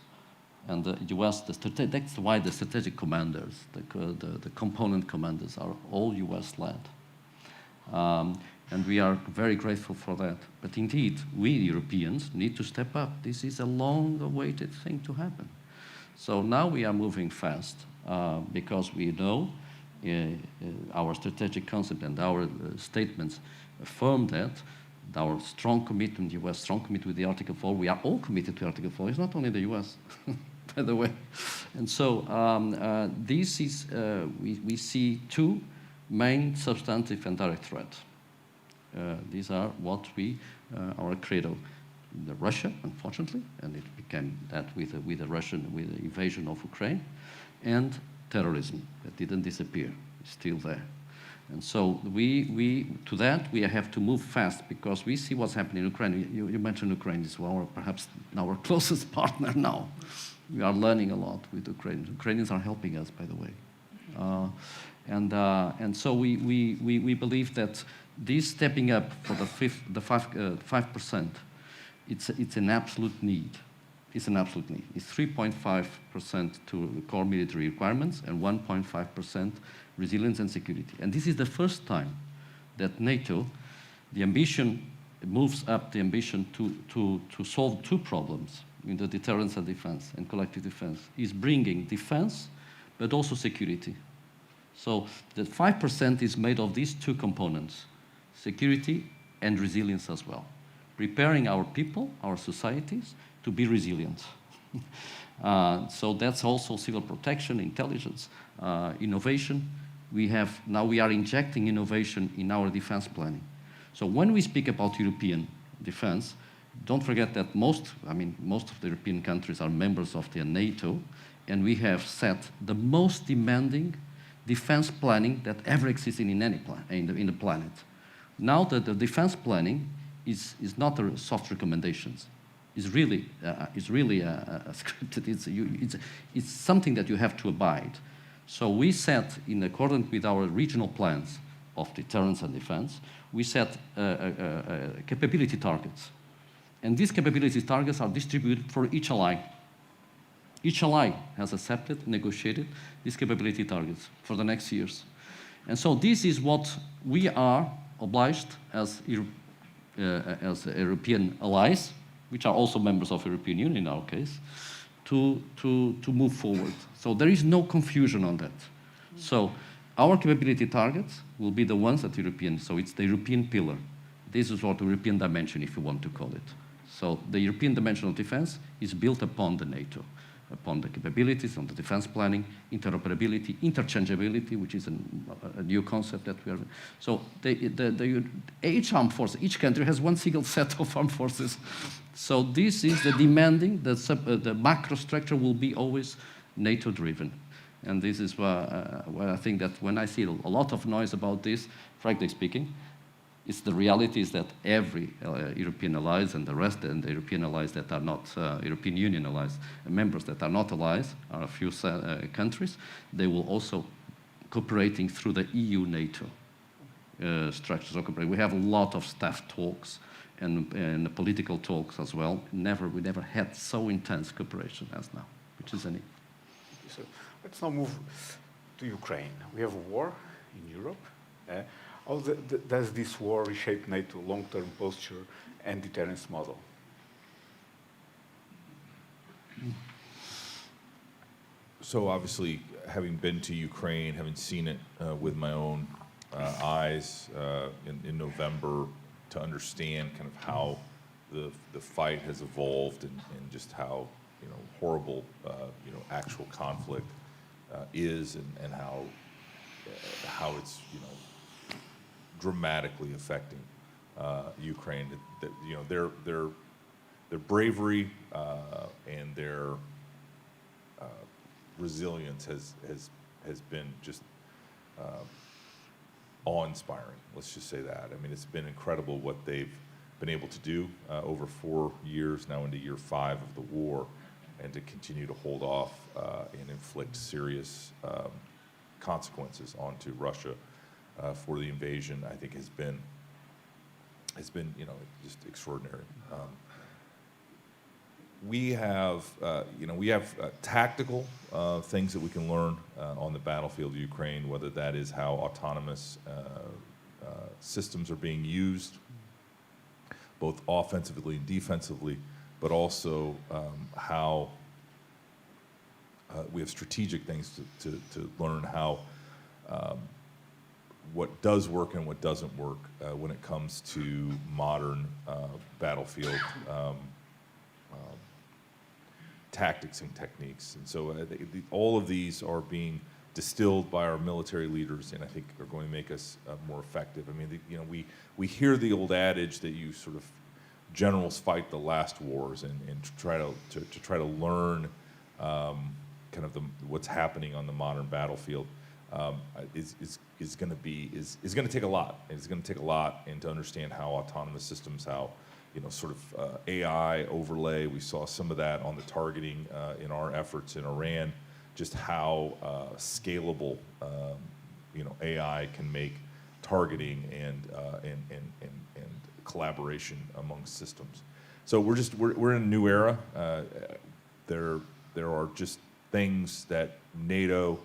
And the US, that's why the strategic commanders, the component commanders are all US-led. And we are very grateful for that. But indeed, we Europeans need to step up. This is a long-awaited thing to happen. So now we are moving fast because we know our strategic concept and our statements affirm that. Our strong commitment, US strong commitment with the Article 4, we are all committed to Article 4. It's not only the US, by the way. And so this is, we see two main substantive and direct threats. These are what our credo. The Russia, unfortunately, and it became that with the invasion of Ukraine, and terrorism that didn't disappear, it's still there. And so we have to move fast because we see what's happening in Ukraine. You mentioned Ukraine is perhaps our closest partner now. We are learning a lot with Ukraine. Ukrainians are helping us, by the way. And so we believe that this stepping up for the 5%, it's an absolute need. It's an absolute need. It's 3.5% to core military requirements and 1.5% resilience and security. And this is the first time that NATO, the ambition moves up the ambition to solve two problems in the deterrence and defense and collective defense, is bringing defense, but also security. So the 5% is made of these two components, security and resilience as well. Preparing our people, our societies, to be resilient. So that's also civil protection, intelligence, innovation. We are injecting innovation in our defense planning. So when we speak about European defense, don't forget that most of the European countries are members of the NATO, and we have set the most demanding defense planning that ever existed in any in the planet. Now that the defense planning is not soft recommendations. is really scripted. It's something that you have to abide. So we set, in accordance with our regional plans of deterrence and defense, we set capability targets. And these capability targets are distributed for each ally. Each ally has accepted, negotiated these capability targets for the next years. And so this is what we are obliged as European allies, which are also members of the European Union in our case, to move forward. So there is no confusion on that. So our capability targets will be the ones at European, so it's the European pillar. This is what the European dimension, if you want to call it. So the European dimension of defense is built upon the NATO, upon the capabilities, on the defense planning, interoperability, interchangeability, which is a new concept that we are. So each armed force, each country has one single set of armed forces. So this is the demanding, the macro structure will be always NATO-driven. And this is where I think that when I see a lot of noise about this, frankly speaking, it's the reality is that every European allies and the rest, and the European allies that are not European Union allies, members that are not allies, are a few countries, they will also cooperating through the EU-NATO structures of cooperation. We have a lot of staff talks and political talks as well. We never had so intense cooperation as now, which is an. So let's now move to Ukraine. We have a war in Europe. How does this war reshape NATO long-term posture and deterrence model? So obviously, having been to Ukraine, having seen it with my own eyes in November, to understand kind of how the fight has evolved and just how horrible actual conflict is and how it's dramatically affecting Ukraine. That their bravery and their resilience has been just awe-inspiring. Let's just say that. I mean, it's been incredible what they've been able to do over 4 years, now into year 5 of the war, and to continue to hold off and inflict serious consequences onto Russia for the invasion. I think has been just extraordinary. We have tactical things that we can learn on the battlefield of Ukraine, whether that is how autonomous systems are being used, both offensively and defensively, but also how we have strategic things to learn how what does work and what doesn't work when it comes to modern battlefield tactics and techniques. And so all of these are being distilled by our military leaders, and I think are going to make us more effective. I mean, we hear the old adage that you sort of generals fight the last wars, and to try to learn kind of what's happening on the modern battlefield is going to take a lot. It's going to take a lot, and to understand how autonomous systems, how sort of AI overlay. We saw some of that on the targeting in our efforts in Iran. Just how scalable AI can make targeting and collaboration among systems. So we're in a new era. There are just things that NATO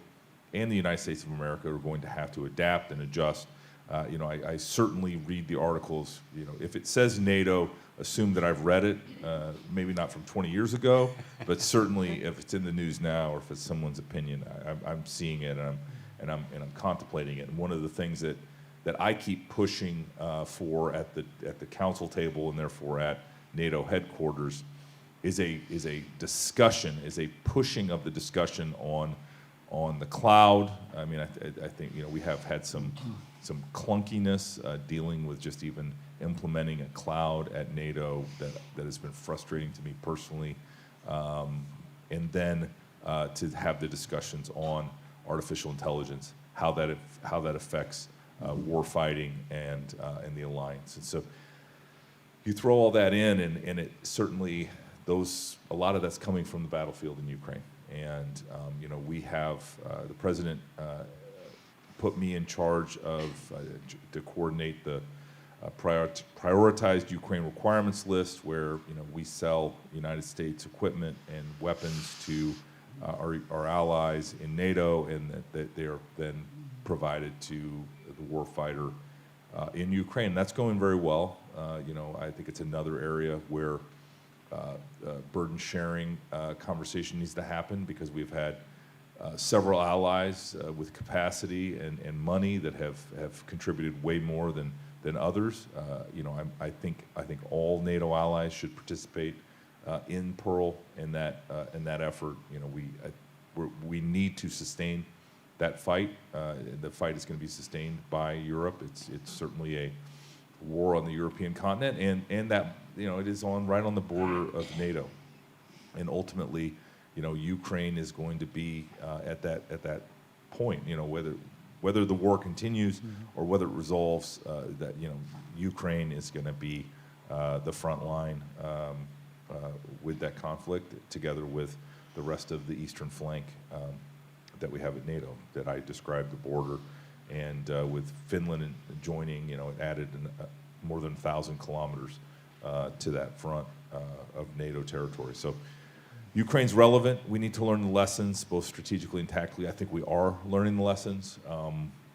and the United States of America are going to have to adapt and adjust. I certainly read the articles. If it says NATO, assume that I've read it. Maybe not from 20 years ago, but certainly if it's in the news now, or if it's someone's opinion, I'm seeing it and I'm contemplating it. And one of the things that I keep pushing for at the council table, and therefore at NATO headquarters, is a discussion, is a pushing of the discussion on the cloud. I mean, I think we have had some clunkiness dealing with just even implementing a cloud at NATO that has been frustrating to me personally, and then to have the discussions on artificial intelligence, how that affects war fighting and the alliance. And so you throw all that in, and it certainly, a lot of that's coming from the battlefield in Ukraine. And, we have, the president put me in charge of, to coordinate the prioritized Ukraine requirements list, where, we sell United States equipment and weapons to our allies in NATO, and that they are then provided to the warfighter in Ukraine. That's going very well. I think it's another area where burden sharing conversation needs to happen, because we've had several allies with capacity and money that have contributed way more than others. I think all NATO allies should participate in Pearl in that effort. We need to sustain that fight. The fight is going to be sustained by Europe. It's certainly a war on the European continent, and that it is right on the border of NATO, and ultimately, Ukraine is going to be at that point. Whether the war continues or whether it resolves, that Ukraine is going to be the front line with that conflict, together with the rest of the eastern flank that we have at NATO, that I described the border, and with Finland joining, it added more than 1,000 kilometers to that front of NATO territory. So Ukraine's relevant. We need to learn the lessons, both strategically and tactically. I think we are learning the lessons,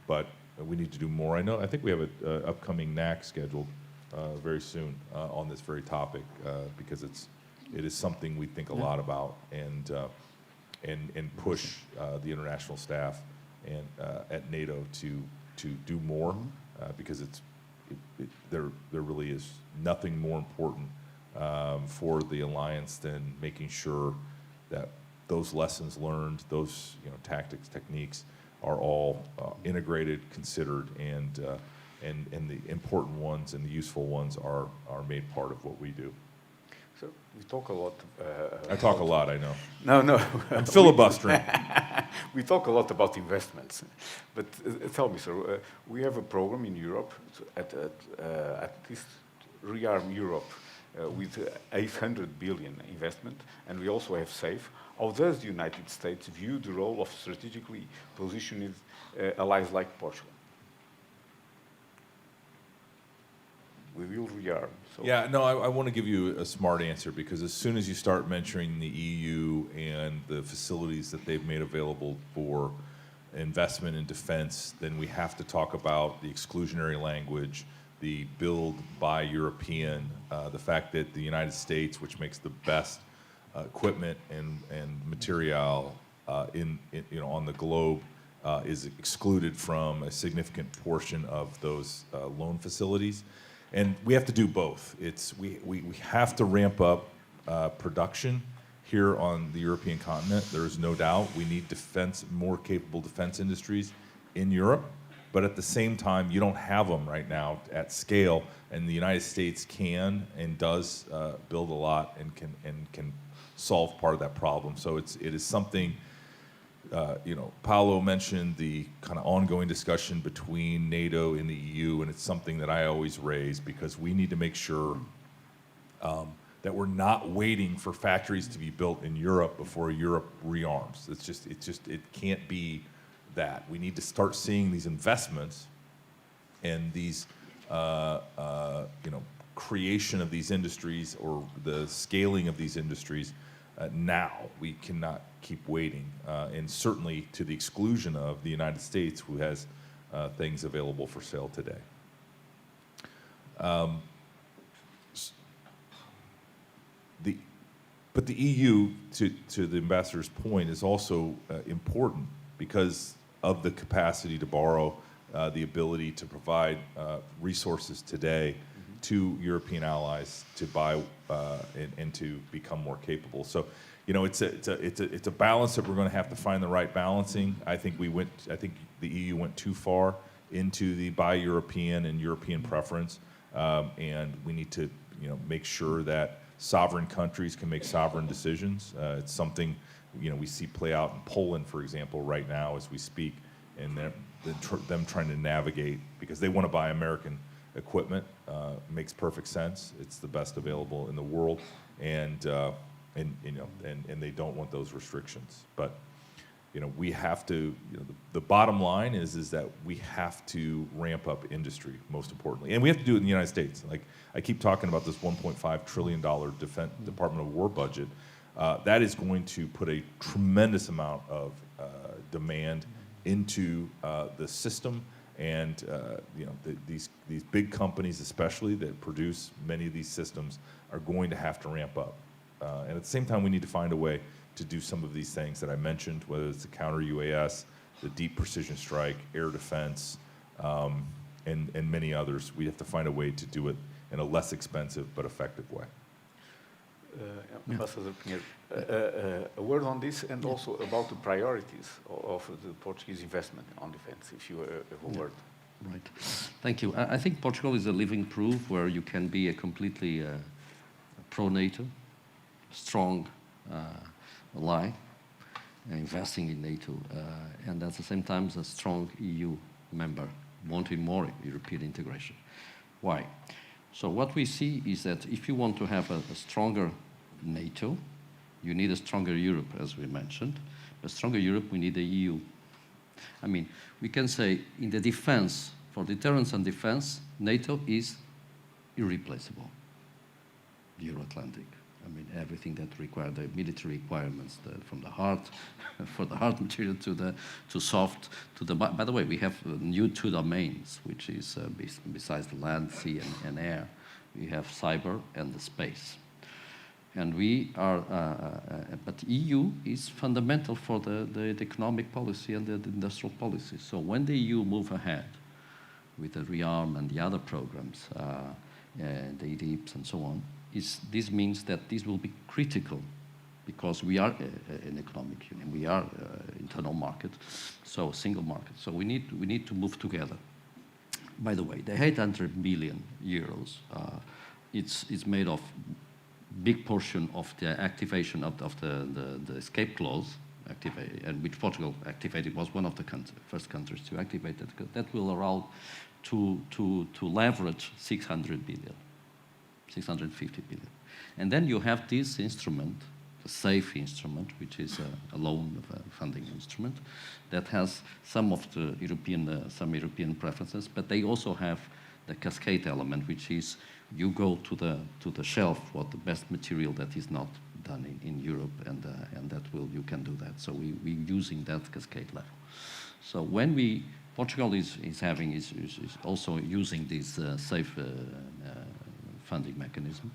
but we need to do more. I think we have an upcoming NAC scheduled very soon on this very topic, because it is something we think a lot about, and push the international staff and at NATO to do more, because there really is nothing more important for the alliance than making sure that those lessons learned, those tactics, techniques, are all integrated, considered, and the important ones and the useful ones are made part of what we do. So we talk a lot. I talk a lot, I know. No. I'm filibustering. We talk a lot about investments, but tell me, sir, we have a program in Europe at least rearm Europe with 800 billion investment, and we also have SAFE. How does the United States view the role of strategically positioned allies like Portugal? We will rearm. So. Yeah, no, I want to give you a smart answer, because as soon as you start mentioning the EU and the facilities that they've made available for investment in defense, then we have to talk about the exclusionary language, the build by European, the fact that the United States, which makes the best equipment and material on the globe, is excluded from a significant portion of those loan facilities. And we have to do both. We have to ramp up production here on the European continent. There is no doubt we need more capable defense industries in Europe. But at the same time, you don't have them right now at scale, and the United States can and does build a lot and can solve part of that problem. So it is something. Paulo mentioned the kind of ongoing discussion between NATO and the EU, and it's something that I always raise, because we need to make sure that we're not waiting for factories to be built in Europe before Europe rearms. It can't be that. We need to start seeing these investments and these creation of these industries, or the scaling of these industries now. We cannot keep waiting, and certainly to the exclusion of the United States, who has things available for sale today. But the EU, to the ambassador's point, is also important, because of the capacity to borrow, the ability to provide resources today to European allies to buy and to become more capable. So, it's a balance that we're going to have to find the right balancing. I think the EU went too far into the buy European and European preference, and we need to make sure that sovereign countries can make sovereign decisions. It's something we see play out in Poland, for example, right now as we speak, and them trying to navigate, because they want to buy American equipment makes perfect sense. It's the best available in the world, and they don't want those restrictions. But we have to. The bottom line is that we have to ramp up industry, most importantly, and we have to do it in the United States. Like I keep talking about this $1.5 trillion Department of War budget. That is going to put a tremendous amount of demand into the system, and these big companies, especially that produce many of these systems, are going to have to ramp up. And at the same time, we need to find a way to do some of these things that I mentioned, whether it's the counter UAS, the deep precision strike, air defense, and many others. We have to find a way to do it in a less expensive but effective way. Ambassador Pinheiro, a word on this and also about the priorities of the Portuguese investment on defense, if you have a word. Right. Thank you. I think Portugal is a living proof where you can be a completely pro-NATO, strong ally, investing in NATO, and at the same time a strong EU member, wanting more European integration. Why? So what we see is that if you want to have a stronger NATO, you need a stronger Europe, as we mentioned. A stronger Europe, we need the EU. I mean, we can say in the defense, for deterrence and defense, NATO is irreplaceable. The Euro-Atlantic. I mean, everything that requires the military requirements, from the hard, for the hard material to soft, to the. By the way, we have new 2 domains, which is besides the land, sea, and air, we have cyber and the space. And we are, but EU is fundamental for the economic policy and the industrial policy. So when the EU move ahead with the REARM and the other programs, the EDIPS and so on, this means that this will be critical because we are an economic union, we are internal market, so single market. So we need to move together. By the way, the 800 billion euros, it's made of big portion of the activation of the escape clause, and which Portugal activated, was one of the first countries to activate that. That will allow to leverage 600 billion. 650 billion. And then you have this instrument, the SAFE instrument, which is a loan funding instrument, that has some of the European preferences, but they also have the cascade element, which is you go to the shelf what the best material that is not done in Europe, and that you can do that. So we're using that cascade level. So when Portugal is also using this SAFE funding mechanism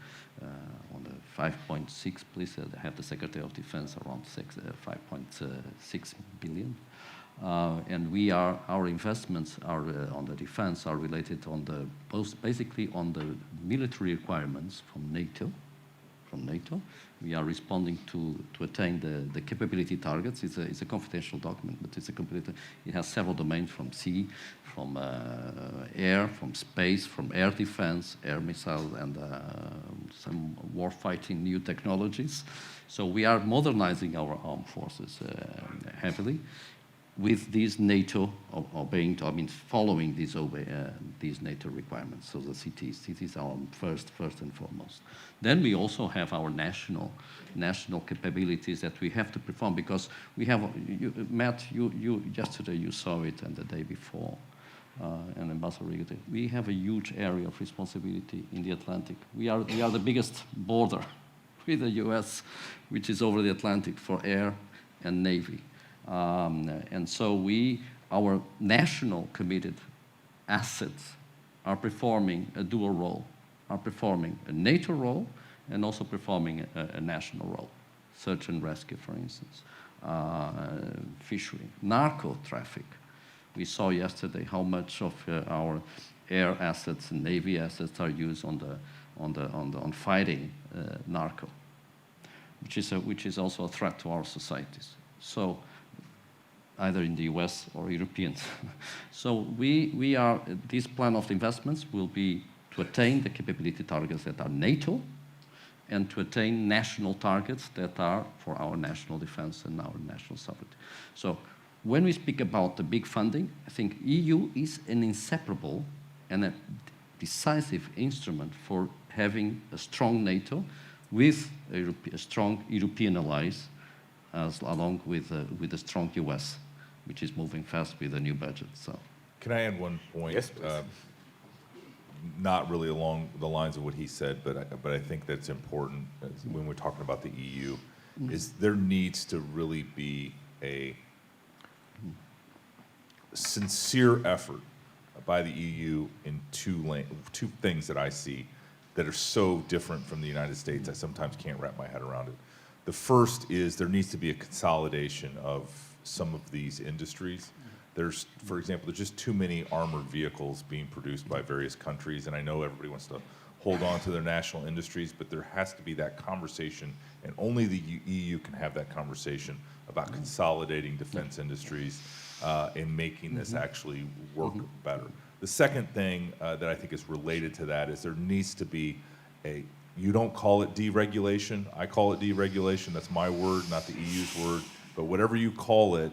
on the 5.6, please have the Secretary of Defense around 5.6 billion. And our investments are on the defense are related on basically on the military requirements from NATO. We are responding to attain the capability targets. It's a confidential document, but it has several domains, from sea, from air, from space, from air defense, air missile, and some warfighting new technologies. So we are modernizing our armed forces heavily with these NATO following these NATO requirements. So the CTs are first and foremost. Then we also have our national capabilities that we have to perform, because we have, Matt, you yesterday you saw it, and the day before, and Ambassador Rigote, we have a huge area of responsibility in the Atlantic. We are the biggest border with the US, which is over the Atlantic, for air and navy. And so our national committed assets are performing a dual role, are performing a NATO role and also performing a national role. Search and rescue, for instance, fishery, narco traffic. We saw yesterday how much of our air assets and navy assets are used on fighting narco, which is also a threat to our societies. So either in the US or Europeans. So this plan of investments will be to attain the capability targets that are NATO, and to attain national targets that are for our national defense and our national sovereignty. So when we speak about the big funding, I think EU is an inseparable, and decisive instrument for having a strong NATO with a strong European allies, along with a strong US, which is moving fast with a new budget. So, Can I add one point? Yes, please. Not really along the lines of what he said, but I think that's important when we're talking about the EU, is there needs to really be a sincere effort by the EU in two things that I see that are so different from the United States, I sometimes can't wrap my head around it. The first is there needs to be a consolidation of some of these industries. There's, for example, there's just too many armored vehicles being produced by various countries, and I know everybody wants to hold on to their national industries, but there has to be that conversation, and only the EU can have that conversation about consolidating defense industries and making this actually work better. The second thing that I think is related to that is there needs to be you don't call it deregulation, I call it deregulation, that's my word, not the EU's word, but whatever you call it,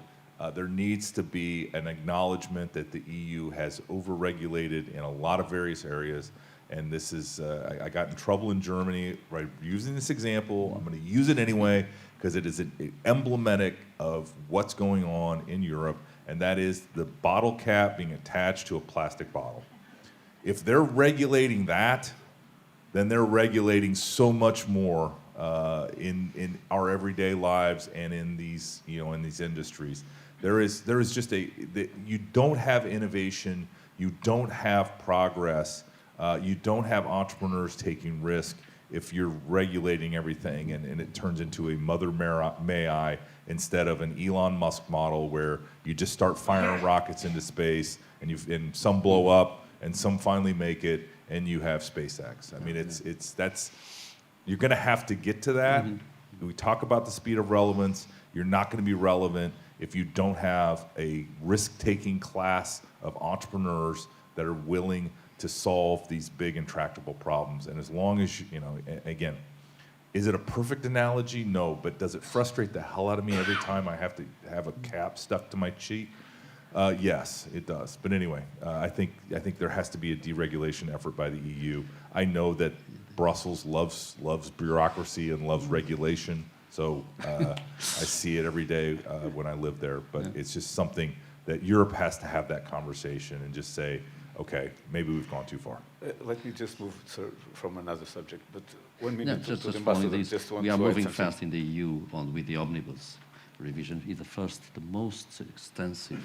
there needs to be an acknowledgement that the EU has overregulated in a lot of various areas. And this is, I got in trouble in Germany, right, using this example. I'm going to use it anyway because it is emblematic of what's going on in Europe, and that is the bottle cap being attached to a plastic bottle. If they're regulating that, then they're regulating so much more in our everyday lives and in these, in these industries. There is just you don't have innovation, you don't have progress, you don't have entrepreneurs taking risk if you're regulating everything and it turns into a mother may I instead of an Elon Musk model where you just start firing rockets into space and some blow up and some finally make it and you have SpaceX. I mean, you're gonna have to get to that. We talk about the speed of relevance. You're not gonna be relevant if you don't have a risk-taking class of entrepreneurs that are willing to solve these big intractable problems. And as long as, again, is it a perfect analogy? No, but does it frustrate the hell out of me every time I have to have a cap stuck to my cheek? Yes, it does. But anyway, I think there has to be a deregulation effort by the EU. I know that Brussels loves bureaucracy and loves regulation. So I see it every day when I live there, but it's just something that Europe has to have that conversation and just say, okay, maybe we've gone too far. Let me just move, sir, from another subject, but 1 no, minute just to the following ambassador. this, Just want we are to add moving something. fast in the EU with the omnibus revision. It's the most extensive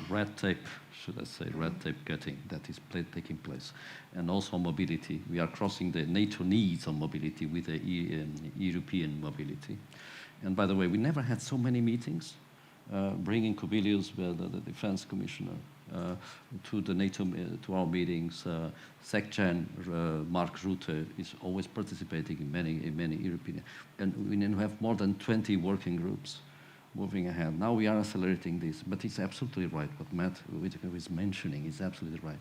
red tape, should I say, red tape cutting that is taking place. And also mobility. We are crossing the NATO needs on mobility with the European mobility. And by the way, we never had so many meetings, bringing Kubilius, the defense commissioner, to the NATO, to our meetings. SecGen, Mark Rutte is always participating in many European, and we now have more than 20 working groups moving ahead. Now we are accelerating this, but it's absolutely right. What Matt Whitaker is mentioning is absolutely right.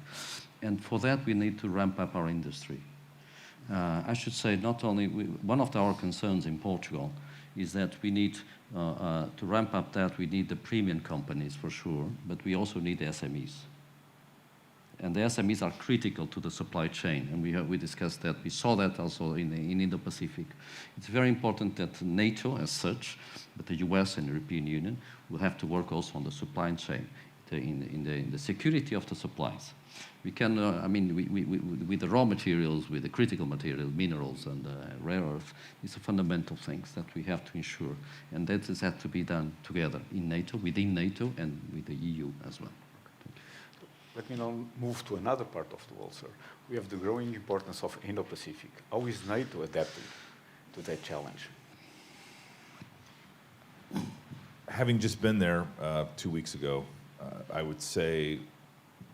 And for that, we need to ramp up our industry. I should say not only, one of our concerns in Portugal is that we need to ramp up that, we need the premium companies for sure, but we also need the SMEs. And the SMEs are critical to the supply chain, and we discussed that. We saw that also in Indo-Pacific. It's very important that NATO as such, but the US and the European Union will have to work also on the supply chain, in the security of the supplies. We can, with the raw materials, with the critical materials, minerals and rare earth, these are fundamental things that we have to ensure. And that has to be done together in NATO, within NATO, and with the EU as well. Let me now move to another part of the world, sir. We have the growing importance of Indo-Pacific. How is NATO adapting to that challenge? Having just been there 2 weeks ago, I would say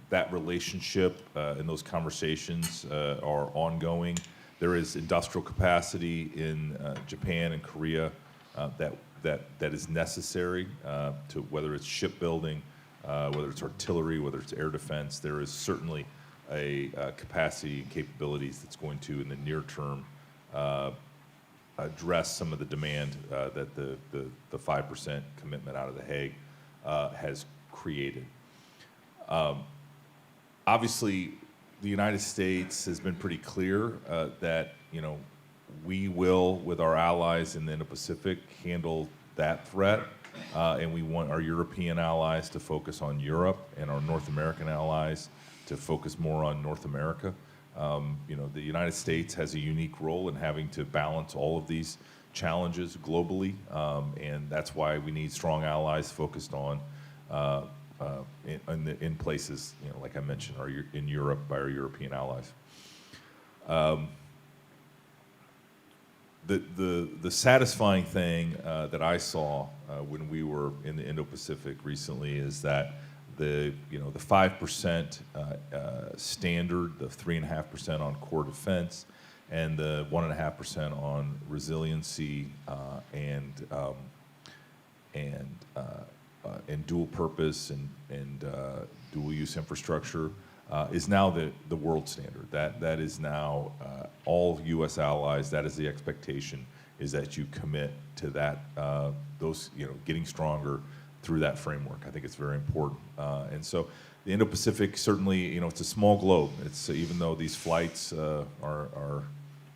that relationship and those conversations are ongoing. There is industrial capacity in Japan and Korea that is necessary to whether it's shipbuilding, whether it's artillery, whether it's air defense. There is certainly a capacity and capabilities that's going to, in the near term, address some of the demand that the 5% commitment out of The Hague has created. Obviously, the United States has been pretty clear that, you know, we will, with our allies in the Indo-Pacific, handle that threat, and we want our European allies to focus on Europe and our North American allies to focus more on North America. You know, the United States has a unique role in having to balance all of these challenges globally, and that's why we need strong allies focused on in places, you know, like I mentioned, in Europe by our European allies. The satisfying thing that I saw when we were in the Indo-Pacific recently is that the 5% standard, the 3.5% on core defense, and the 1.5% on resiliency and dual purpose and dual use infrastructure is now the world standard. That is now all U.S. allies. That is the expectation, is that you commit to that, those, you know, getting stronger through that framework. I think it's very important. And so the Indo-Pacific, certainly, you know, it's a small globe. It's even though these flights are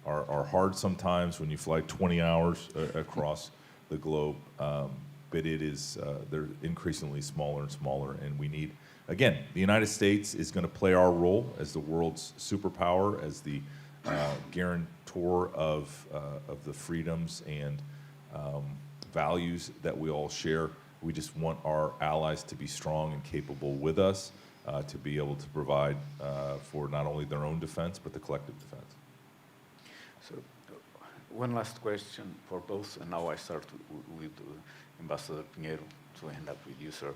hard sometimes when you fly 20 hours across the globe, but it is they're increasingly smaller and smaller, and we need. Again, the United States is going to play our role as the world's superpower, as the guarantor of the freedoms and values that we all share. We just want our allies to be strong and capable with us, to be able to provide for not only their own defense, but the collective defense. So, one last question for both, and now I start with Ambassador Pinheiro to end up with you, sir.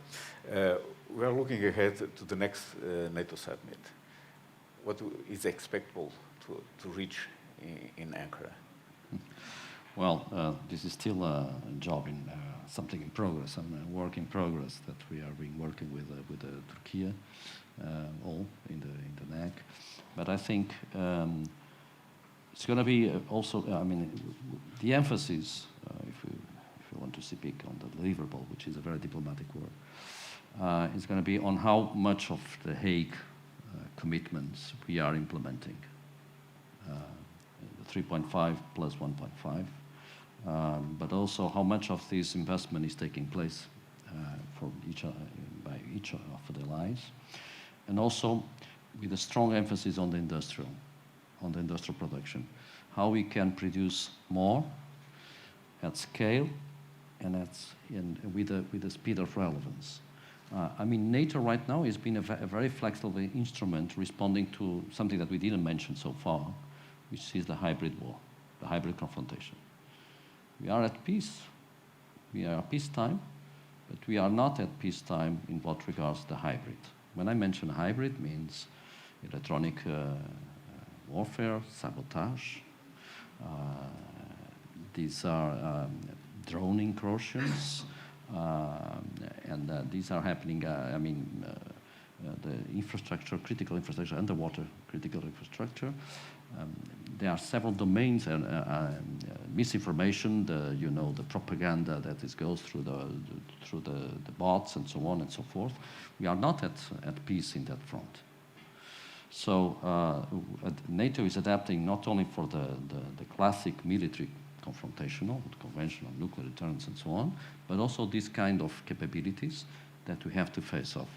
We are looking ahead to the next NATO summit. What is expectable to reach in Ankara? Well, this is still a job in something in progress, and a work in progress that we are working with Turkey, all in the NAC. But I think it's going to be also. I mean, the emphasis, if we want to speak on the deliverable, which is a very diplomatic word, is going to be on how much of the Hague commitments we are implementing. The 3.5 plus 1.5. But also how much of this investment is taking place by each of the allies, and also with a strong emphasis on the industrial production, how we can produce more at scale and with the speed of relevance. I mean, NATO right now has been a very flexible instrument responding to something that we didn't mention so far, which is the hybrid war, the hybrid confrontation. We are at peace. We are at peacetime, but we are not at peacetime in what regards the hybrid. When I mention hybrid, means electronic warfare, sabotage. These are drone incursions, and these are happening. I mean, the infrastructure, critical infrastructure, underwater critical infrastructure. There are several domains and misinformation, the propaganda that goes through the bots and so on and so forth. We are not at peace in that front. So NATO is adapting not only for the classic military confrontational, conventional nuclear deterrence and so on, but also these kind of capabilities that we have to face off,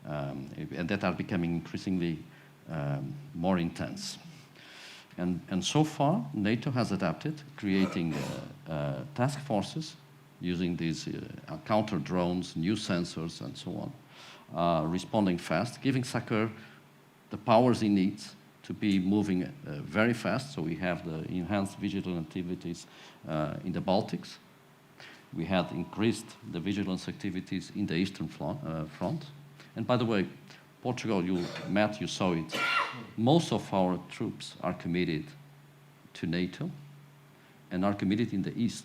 and that are becoming increasingly more intense. And so far, NATO has adapted, creating task forces using these counter drones, new sensors, and so on, responding fast, giving SACEUR the powers it needs to be moving very fast. So we have the enhanced vigilance activities in the Baltics. We had increased the vigilance activities in the Eastern front. And by the way, Portugal, Matt, you saw it. Most of our troops are committed to NATO and are committed in the East.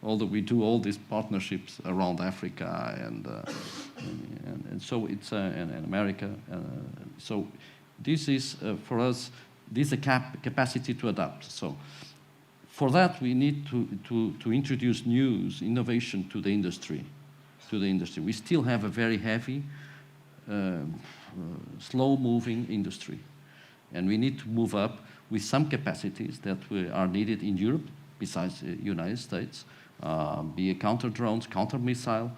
Although we do all these partnerships around Africa and so it's in America. So this is for us. This is a capacity to adapt. So for that we need to introduce news, innovation to the industry. We still have a very heavy slow-moving industry. And we need to move up with some capacities that are needed in Europe, besides the United States, be it counter-drones, counter-missile,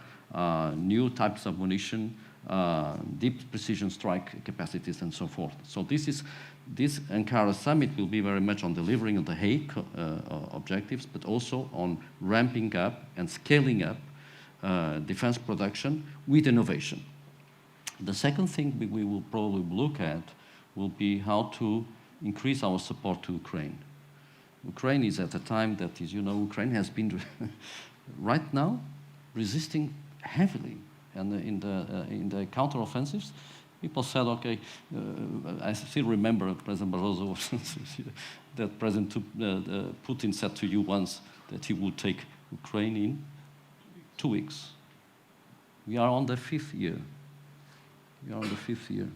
new types of munition, deep precision strike capacities, and so forth. So this Ankara summit will be very much on delivering on the Hague objectives, but also on ramping up and scaling up defense production with innovation. The second thing we will probably look at will be how to increase our support to Ukraine. Ukraine is at a time that, as you know, Ukraine has been right now resisting heavily, and in the counteroffensives, people said, okay, I still remember President Barroso that President Putin said to you once that he would take Ukraine in 2 weeks. We are on the 5th year. We are on the 5th year.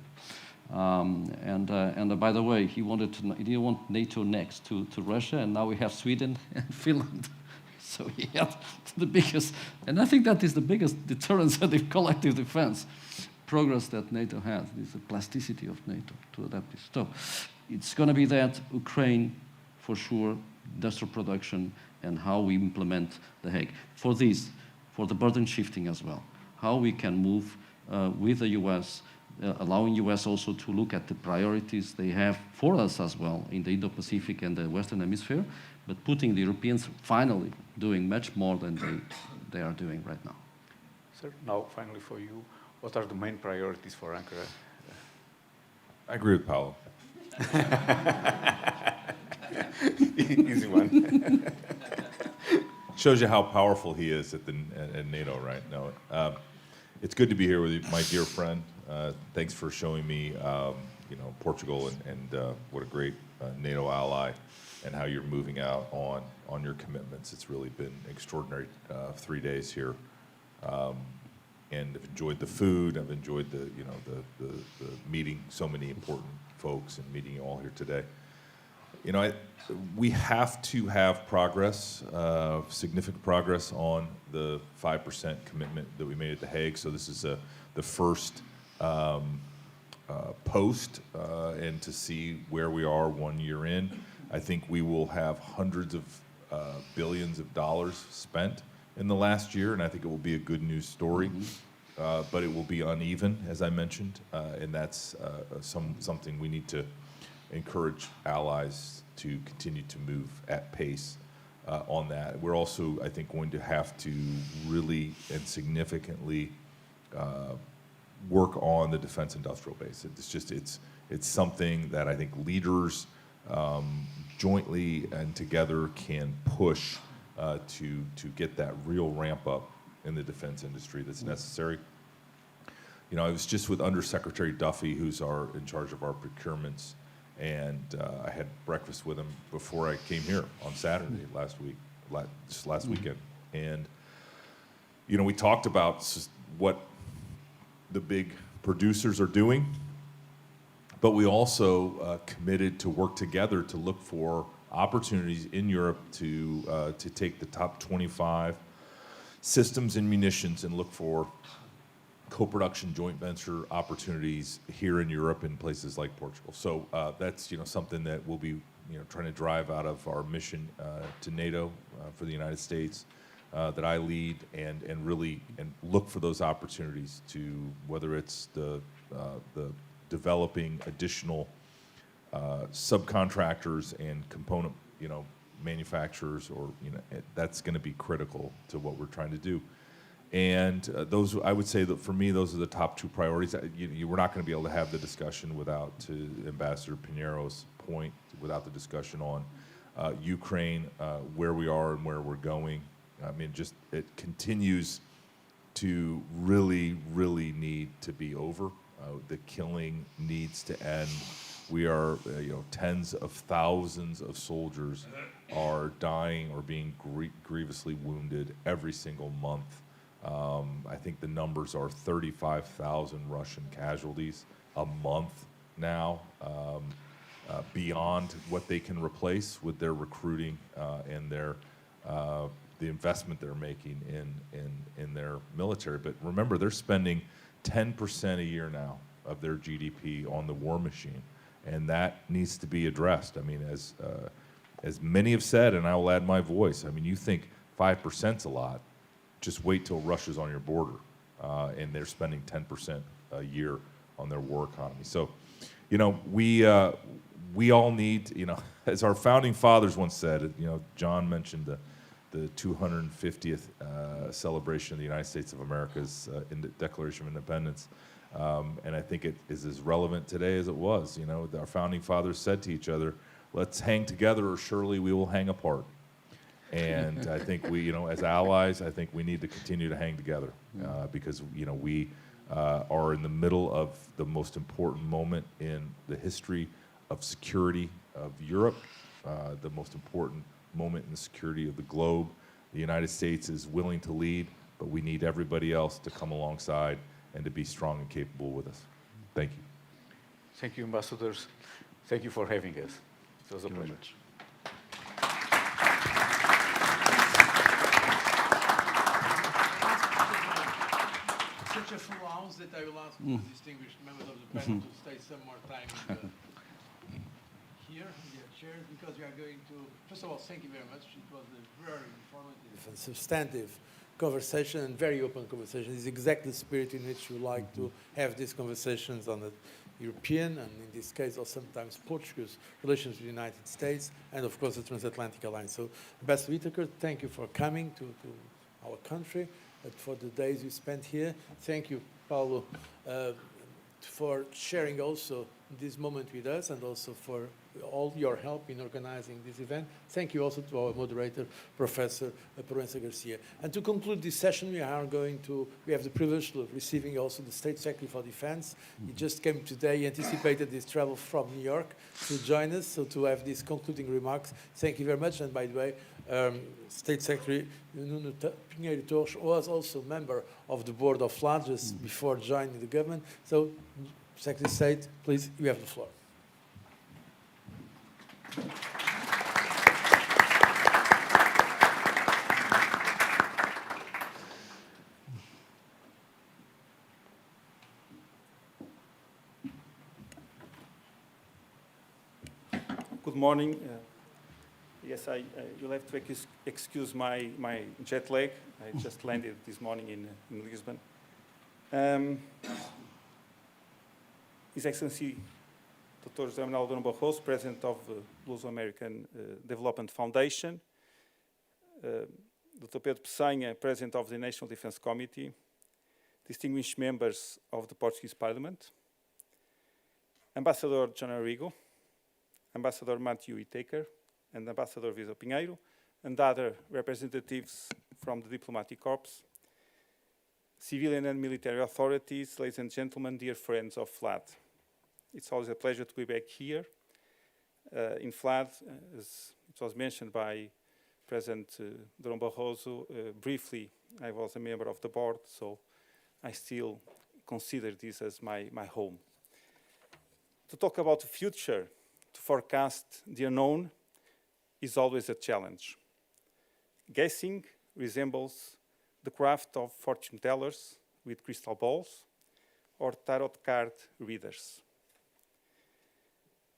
And by the way, he didn't want NATO next to Russia, and now we have Sweden and Finland. So he had the biggest, and I think that is the biggest deterrence and the collective defense progress that NATO has, is the plasticity of NATO to adapt this. So it's going to be that, Ukraine, for sure, industrial production, and how we implement the Hague. For this, for the burden shifting as well, how we can move with the US, allowing US also to look at the priorities they have for us as well in the Indo-Pacific and the Western Hemisphere, but putting the Europeans finally doing much more than they are doing right now. Sir, now finally for you, what are the main priorities for Ankara? I agree with Paulo. Easy one. Shows you how powerful he is at NATO, right? No, it's good to be here with you, my dear friend. Thanks for showing me, Portugal and what a great NATO ally, and how you're moving out on your commitments. It's really been extraordinary 3 days here, and I've enjoyed the food. I've enjoyed the meeting so many important folks and meeting you all here today. We have to have progress, significant progress on the 5% commitment that we made at The Hague. So this is the first post, and to see where we are 1 year in. I think we will have hundreds of billions of dollars spent in the last year, and I think it will be a good news story. But it will be uneven, as I mentioned, and that's something we need to encourage allies to continue to move at pace on that. We're also, I think, going to have to really and significantly work on the defense industrial base. It's something that I think leaders jointly and together can push to get that real ramp up in the defense industry that's necessary. I was just with Undersecretary Duffy, who's in charge of our procurements, and I had breakfast with him before I came here on Saturday last weekend. And, we talked about what the big producers are doing, but we also committed to work together to look for opportunities in Europe to take the top 25 systems and munitions and look for co-production joint venture opportunities here in Europe and places like Portugal. So that's something that we'll be trying to drive out of our mission to NATO for the United States that I lead, and really look for those opportunities to, whether it's the developing additional subcontractors and component manufacturers, or that's going to be critical to what we're trying to do. And those, I would say that for me, those are the top two priorities. We're not going to be able to have the discussion without, to Ambassador Pinheiro's point, without the discussion on Ukraine, where we are and where we're going. I mean, it continues to really, really need to be over. The killing needs to end. We are, tens of thousands of soldiers are dying or being grievously wounded every single month. I think the numbers are 35,000 Russian casualties a month now, beyond what they can replace with their recruiting and the investment they're making in their military. But remember, they're spending 10% a year now of their GDP on the war machine, and that needs to be addressed. I mean, as many have said, and I will add my voice, I mean, you think 5%'s a lot, just wait till Russia's on your border, and they're spending 10% a year on their war economy. So, you know, we all need, you know, as our founding fathers once said, you know, John mentioned the 250th celebration of the United States of America's Declaration of Independence. And I think it is as relevant today as it was. You know, our founding fathers said to each other, let's hang together or surely we will hang apart. And I think we, you know, as allies, I think we need to continue to hang together because, you know, we are in the middle of the most important moment in the history of security of Europe, the most important moment in the security of the globe. The United States is willing to lead, but we need everybody else to come alongside and to be strong and capable with us. Thank you. Thank you, ambassadors. Thank you for having us. It was a pleasure. Such a full house that I will ask the distinguished members of the panel to stay some more time here in their chairs, because we are going to, first of all, thank you very much. It was a very informative and substantive conversation and very open conversation. It's exactly the spirit in which we like to have these conversations on the European, and in this case, or sometimes Portuguese, relations with the United States, and of course the Transatlantic Alliance. So, Ambassador Whitaker, thank you for coming to our country, and for the days you spent here. Thank you, Paulo, for sharing also this moment with us, and also for all your help in organizing this event. Thank you also to our moderator, Professor Proença Garcia. And to conclude this session, we have the privilege of receiving also the State Secretary for Defense. He just came today, he anticipated his travel from New York to join us, so to have these concluding remarks. Thank you very much, and by the way, State Secretary Pinheiro was also a member of the board of FLAD just before joining the government. So, Secretary of State, please, you have the floor. Good morning. Yes, you'll have to excuse my jet lag. I just landed this morning in Lisbon. His Excellency Dr. José Manuel Durão Barroso, President of the Luso-American Development Foundation, Dr. Pedro Peçanha, President of the National Defense Committee, distinguished members of the Portuguese Parliament, Ambassador John Arrigo, Ambassador Matthew Whitaker, and Ambassador Vizeu Pinheiro, and other representatives from the diplomatic corps, civilian and military authorities, ladies and gentlemen, dear friends of FLAD. It's always a pleasure to be back here in FLAD. As it was mentioned by President Durão Barroso, briefly, I was a member of the board, so I still consider this as my home. To talk about the future, to forecast the unknown, is always a challenge. Guessing resembles the craft of fortune tellers with crystal balls or tarot card readers.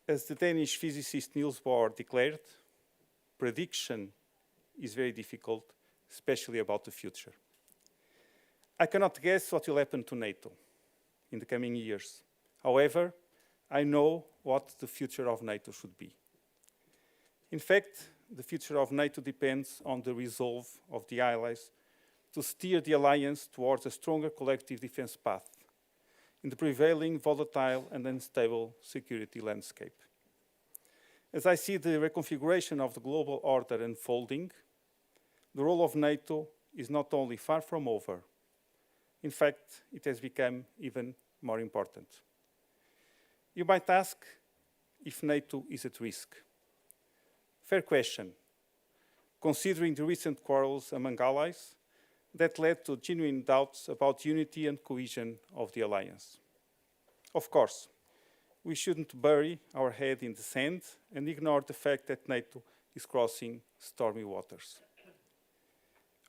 As the Danish physicist Niels Bohr declared, prediction is very difficult, especially about the future. I cannot guess what will happen to NATO in the coming years. However, I know what the future of NATO should be. In fact, the future of NATO depends on the resolve of the allies to steer the alliance towards a stronger collective defense path in the prevailing volatile and unstable security landscape. As I see the reconfiguration of the global order unfolding, the role of NATO is not only far from over, in fact, it has become even more important. You might ask if NATO is at risk. Fair question, considering the recent quarrels among allies that led to genuine doubts about unity and cohesion of the alliance. Of course, we shouldn't bury our head in the sand and ignore the fact that NATO is crossing stormy waters.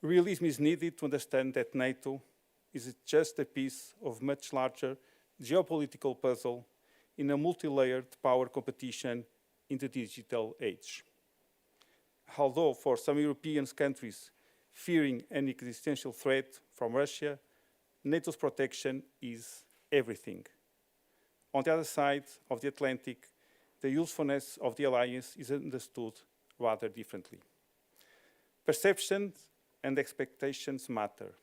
Realism is needed to understand that NATO is just a piece of much larger geopolitical puzzle in a multi-layered power competition in the digital age. Although for some European countries fearing an existential threat from Russia, NATO's protection is everything. On the other side of the Atlantic, the usefulness of the alliance is understood rather differently. Perceptions and expectations matter,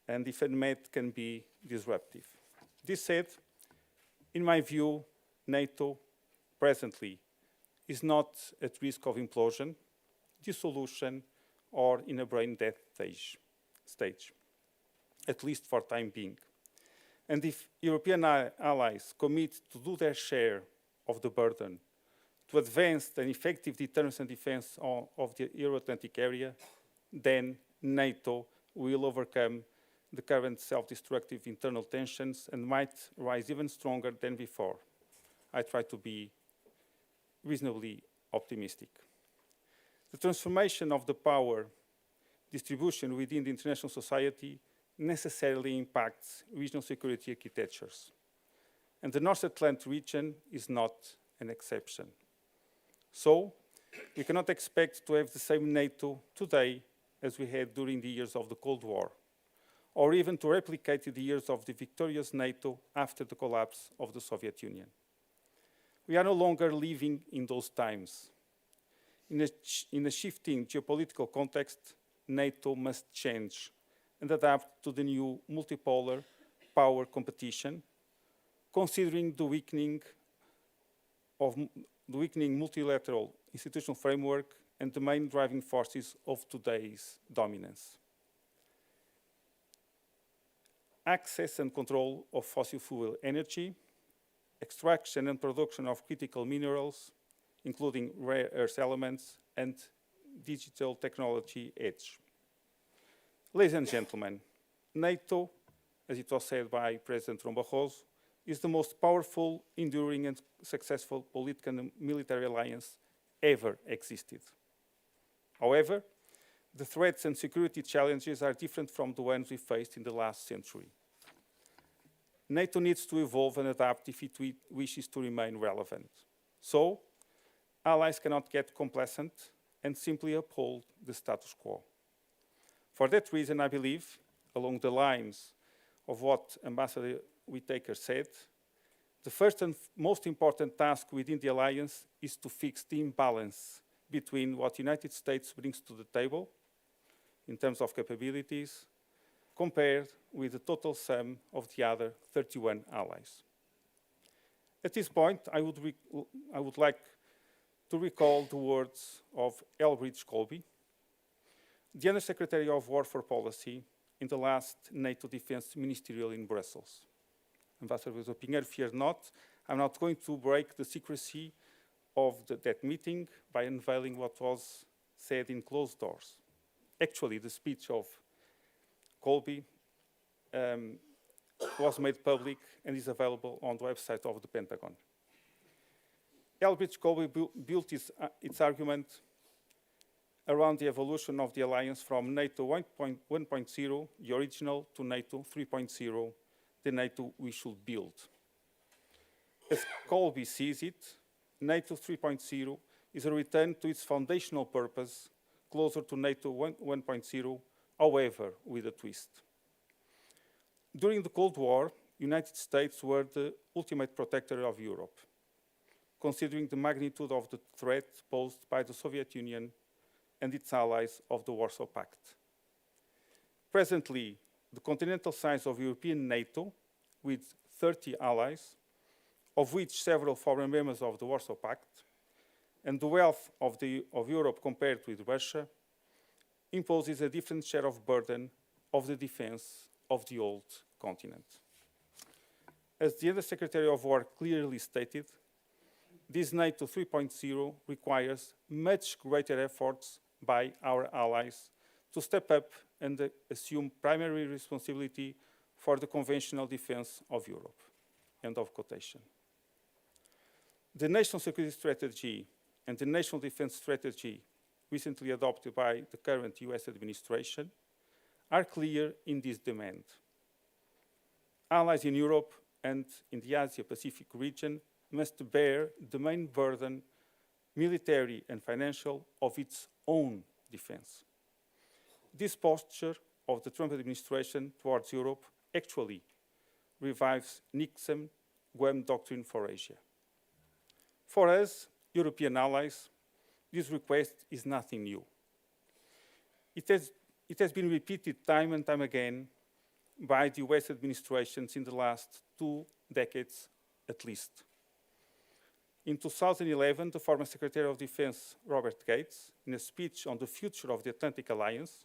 and if unmet, can be disruptive. This said, in my view, NATO presently is not at risk of implosion, dissolution, or in a brain death stage, at least for time being. And if European allies commit to do their share of the burden to advance an effective deterrence and defense of the Euro-Atlantic area, then NATO will overcome the current self-destructive internal tensions and might rise even stronger than before. I try to be reasonably optimistic. The transformation of the power distribution within the international society necessarily impacts regional security architectures. And the North Atlantic region is not an exception. So, we cannot expect to have the same NATO today as we had during the years of the Cold War, or even to replicate the years of the victorious NATO after the collapse of the Soviet Union. We are no longer living in those times. In a shifting geopolitical context, NATO must change and adapt to the new multipolar power competition, considering the weakening multilateral institutional framework and the main driving forces of today's dominance. Access and control of fossil fuel energy, extraction and production of critical minerals, including rare earth elements, and digital technology edge. Ladies and gentlemen, NATO, as it was said by President Barroso, is the most powerful, enduring, and successful political and military alliance ever existed. However, the threats and security challenges are different from the ones we faced in the last century. NATO needs to evolve and adapt if it wishes to remain relevant. So, allies cannot get complacent and simply uphold the status quo. For that reason, I believe, along the lines of what Ambassador Whitaker said, the first and most important task within the alliance is to fix the imbalance between what the United States brings to the table in terms of capabilities compared with the total sum of the other 31 allies. At this point, I would like to recall the words of Elbridge Colby, the Under-Secretary of War for Policy in the last NATO Defense Ministerial in Brussels. Ambassador Pinheiro, fear not, I'm not going to break the secrecy of that meeting by unveiling what was said in closed doors. Actually, the speech of Colby was made public and is available on the website of the Pentagon. Elbridge Colby built its argument around the evolution of the alliance from NATO 1.0, the original, to NATO 3.0, the NATO we should build. As Colby sees it, NATO 3.0 is a return to its foundational purpose, closer to NATO 1.0, however, with a twist. During the Cold War, the United States were the ultimate protector of Europe, considering the magnitude of the threat posed by the Soviet Union and its allies of the Warsaw Pact. Presently, the continental size of European NATO, with 30 allies, of which several former members of the Warsaw Pact, and the wealth of Europe compared with Russia, imposes a different share of burden of the defense of the old continent. As the Under-Secretary of War clearly stated, this NATO 3.0 requires much greater efforts by our allies to step up and assume primary responsibility for the conventional defense of Europe. End of quotation. The National Security Strategy and the National Defense Strategy recently adopted by the current US administration are clear in this demand. Allies in Europe and in the Asia-Pacific region must bear the main burden, military and financial, of its own defense. This posture of the Trump administration towards Europe actually revives Nixon's Guam doctrine for Asia. For us, European allies, this request is nothing new. It has been repeated time and time again by the US administrations in the last 2 decades at least. In 2011, the former Secretary of Defense, Robert Gates, in a speech on the future of the Atlantic Alliance,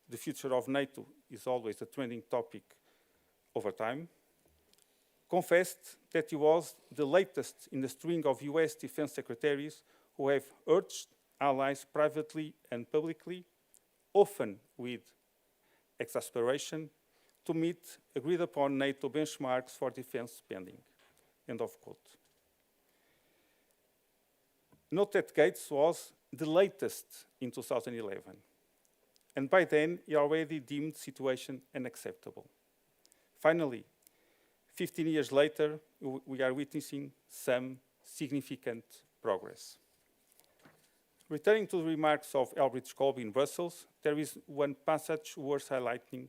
the future of NATO is always a trending topic over time, confessed that he was the latest in the string of US defense secretaries who have urged allies privately and publicly, often with exasperation, to meet agreed upon NATO benchmarks for defense spending. End of quote. Note that Gates was the latest in 2011, and by then he already deemed the situation unacceptable. Finally, 15 years later, we are witnessing some significant progress. Returning to the remarks of Elbridge Colby in Brussels, there is one passage worth highlighting,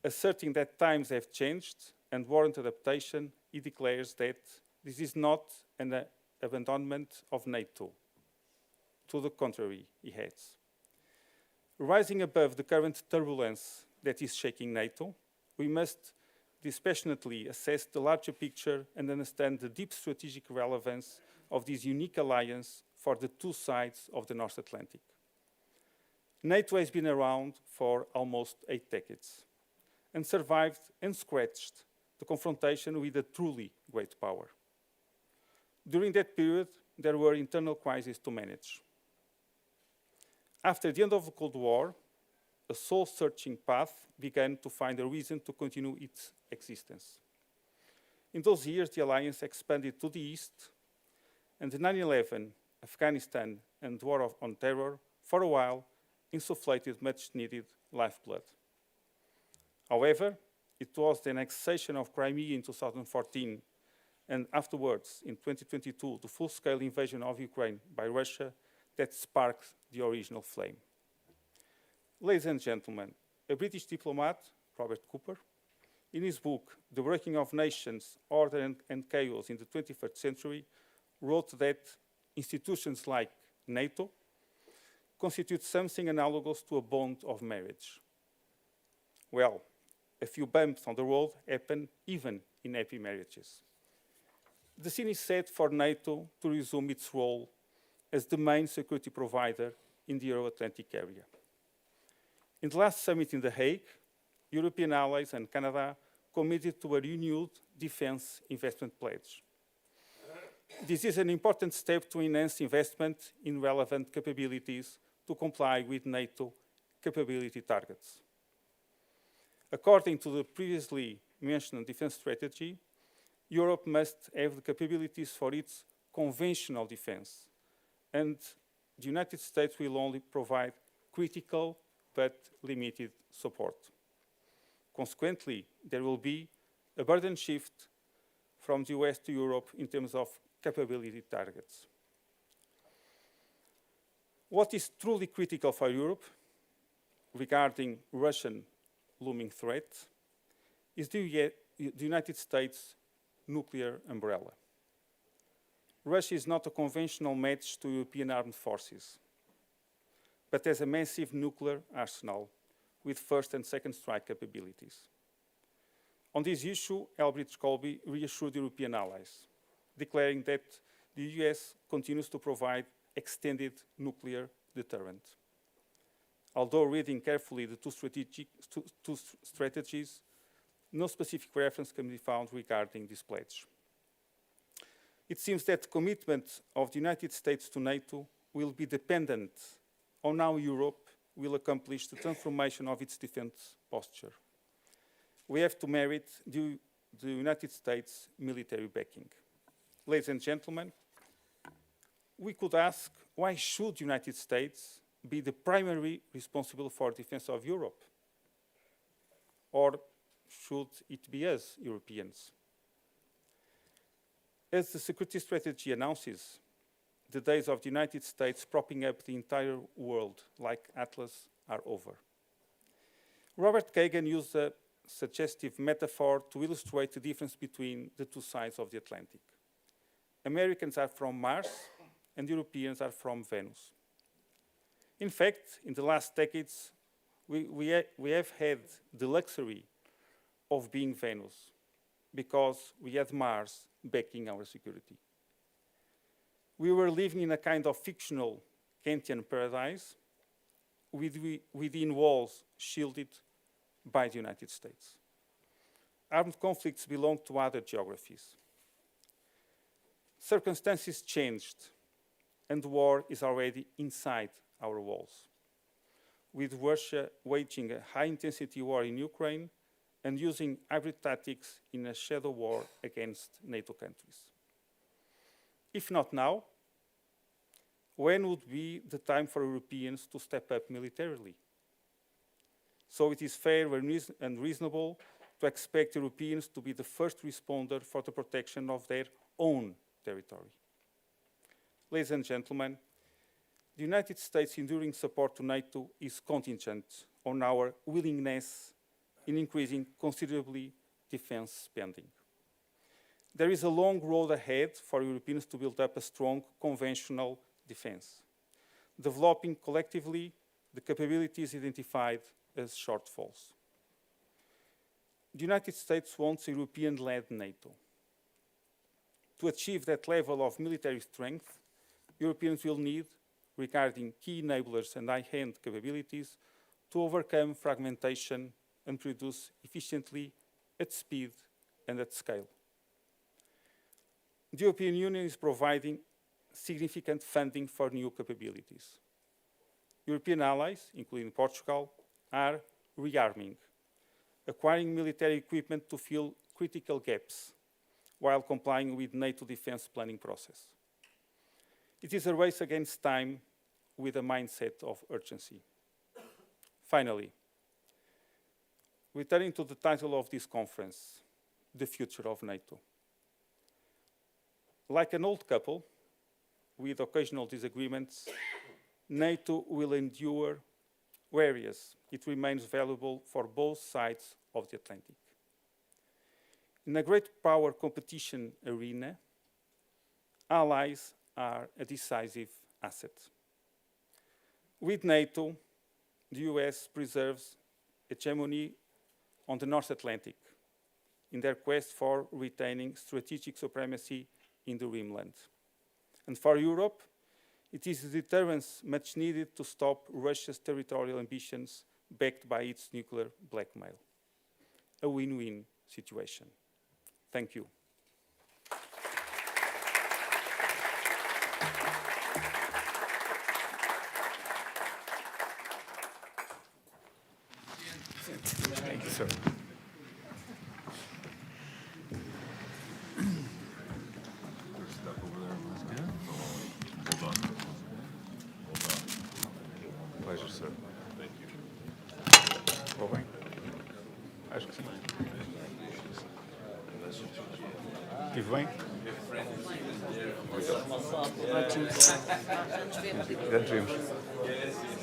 asserting that times have changed and warrant adaptation. He declares that this is not an abandonment of NATO. To the contrary, he adds. Rising above the current turbulence that is shaking NATO, we must dispassionately assess the larger picture and understand the deep strategic relevance of this unique alliance for the two sides of the North Atlantic. NATO has been around for almost 8 decades and survived and scratched the confrontation with a truly great power. During that period, there were internal crises to manage. After the end of the Cold War, a soul-searching path began to find a reason to continue its existence. In those years, the alliance expanded to the east, and the 9/11, Afghanistan, and the war on terror, for a while, insufflated much-needed lifeblood. However, it was the annexation of Crimea in 2014, and afterwards, in 2022, the full-scale invasion of Ukraine by Russia that sparked the original flame. Ladies and gentlemen, a British diplomat, Robert Cooper, in his book, The Breaking of Nations, Order and Chaos in the 21st Century, wrote that institutions like NATO constitute something analogous to a bond of marriage. Well, a few bumps on the road happen even in happy marriages. The scene is set for NATO to resume its role as the main security provider in the Euro-Atlantic area. In the last summit in The Hague, European allies and Canada committed to a renewed defense investment pledge. This is an important step to enhance investment in relevant capabilities to comply with NATO capability targets. According to the previously mentioned defense strategy, Europe must have the capabilities for its conventional defense, and the United States will only provide critical but limited support. Consequently, there will be a burden shift from the US to Europe in terms of capability targets. What is truly critical for Europe regarding Russian looming threat is the United States nuclear umbrella. Russia is not a conventional match to European armed forces, but has a massive nuclear arsenal with first and second strike capabilities. On this issue, Elbridge Colby reassured European allies, declaring that the US continues to provide extended nuclear deterrent. Although reading carefully the two strategies, no specific reference can be found regarding this pledge. It seems that the commitment of the United States to NATO will be dependent on how Europe will accomplish the transformation of its defense posture. We have to merit the United States military backing. Ladies and gentlemen, we could ask, why should the United States be the primary responsible for defense of Europe? Or should it be us, Europeans? As the security strategy announces, the days of the United States propping up the entire world like Atlas are over. Robert Kagan used a suggestive metaphor to illustrate the difference between the two sides of the Atlantic. Americans are from Mars, and Europeans are from Venus. In fact, in the last decades, we have had the luxury of being Venus because we had Mars backing our security. We were living in a kind of fictional Kantian paradise within walls shielded by the United States. Armed conflicts belong to other geographies. Circumstances changed, and war is already inside our walls, with Russia waging a high-intensity war in Ukraine and using hybrid tactics in a shadow war against NATO countries. If not now, when would be the time for Europeans to step up militarily? So it is fair and reasonable to expect Europeans to be the first responder for the protection of their own territory. Ladies and gentlemen, the United States' enduring support to NATO is contingent on our willingness in increasing considerably defense spending. There is a long road ahead for Europeans to build up a strong conventional defense, developing collectively the capabilities identified as shortfalls. The United States wants a European-led NATO. To achieve that level of military strength, Europeans will need, regarding key enablers and high-end capabilities, to overcome fragmentation and produce efficiently, at speed and at scale. The European Union is providing significant funding for new capabilities. European allies, including Portugal, are rearming, acquiring military equipment to fill critical gaps while complying with NATO defense planning process. It is a race against time with a mindset of urgency. Finally, returning to the title of this conference, The Future of NATO. Like an old couple, with occasional disagreements, NATO will endure, whereas it remains valuable for both sides of the Atlantic. In a great power competition arena, allies are a decisive asset. With NATO, the US preserves hegemony on the North Atlantic in their quest for retaining strategic supremacy in the Rimland. And for Europe, it is a deterrence much needed to stop Russia's territorial ambitions backed by its nuclear blackmail. A win-win situation. Thank you. Thank you, sir. Pleasure, sir. Thank you. Vou bem? Acho que sim. Estive bem? Já nos vimos.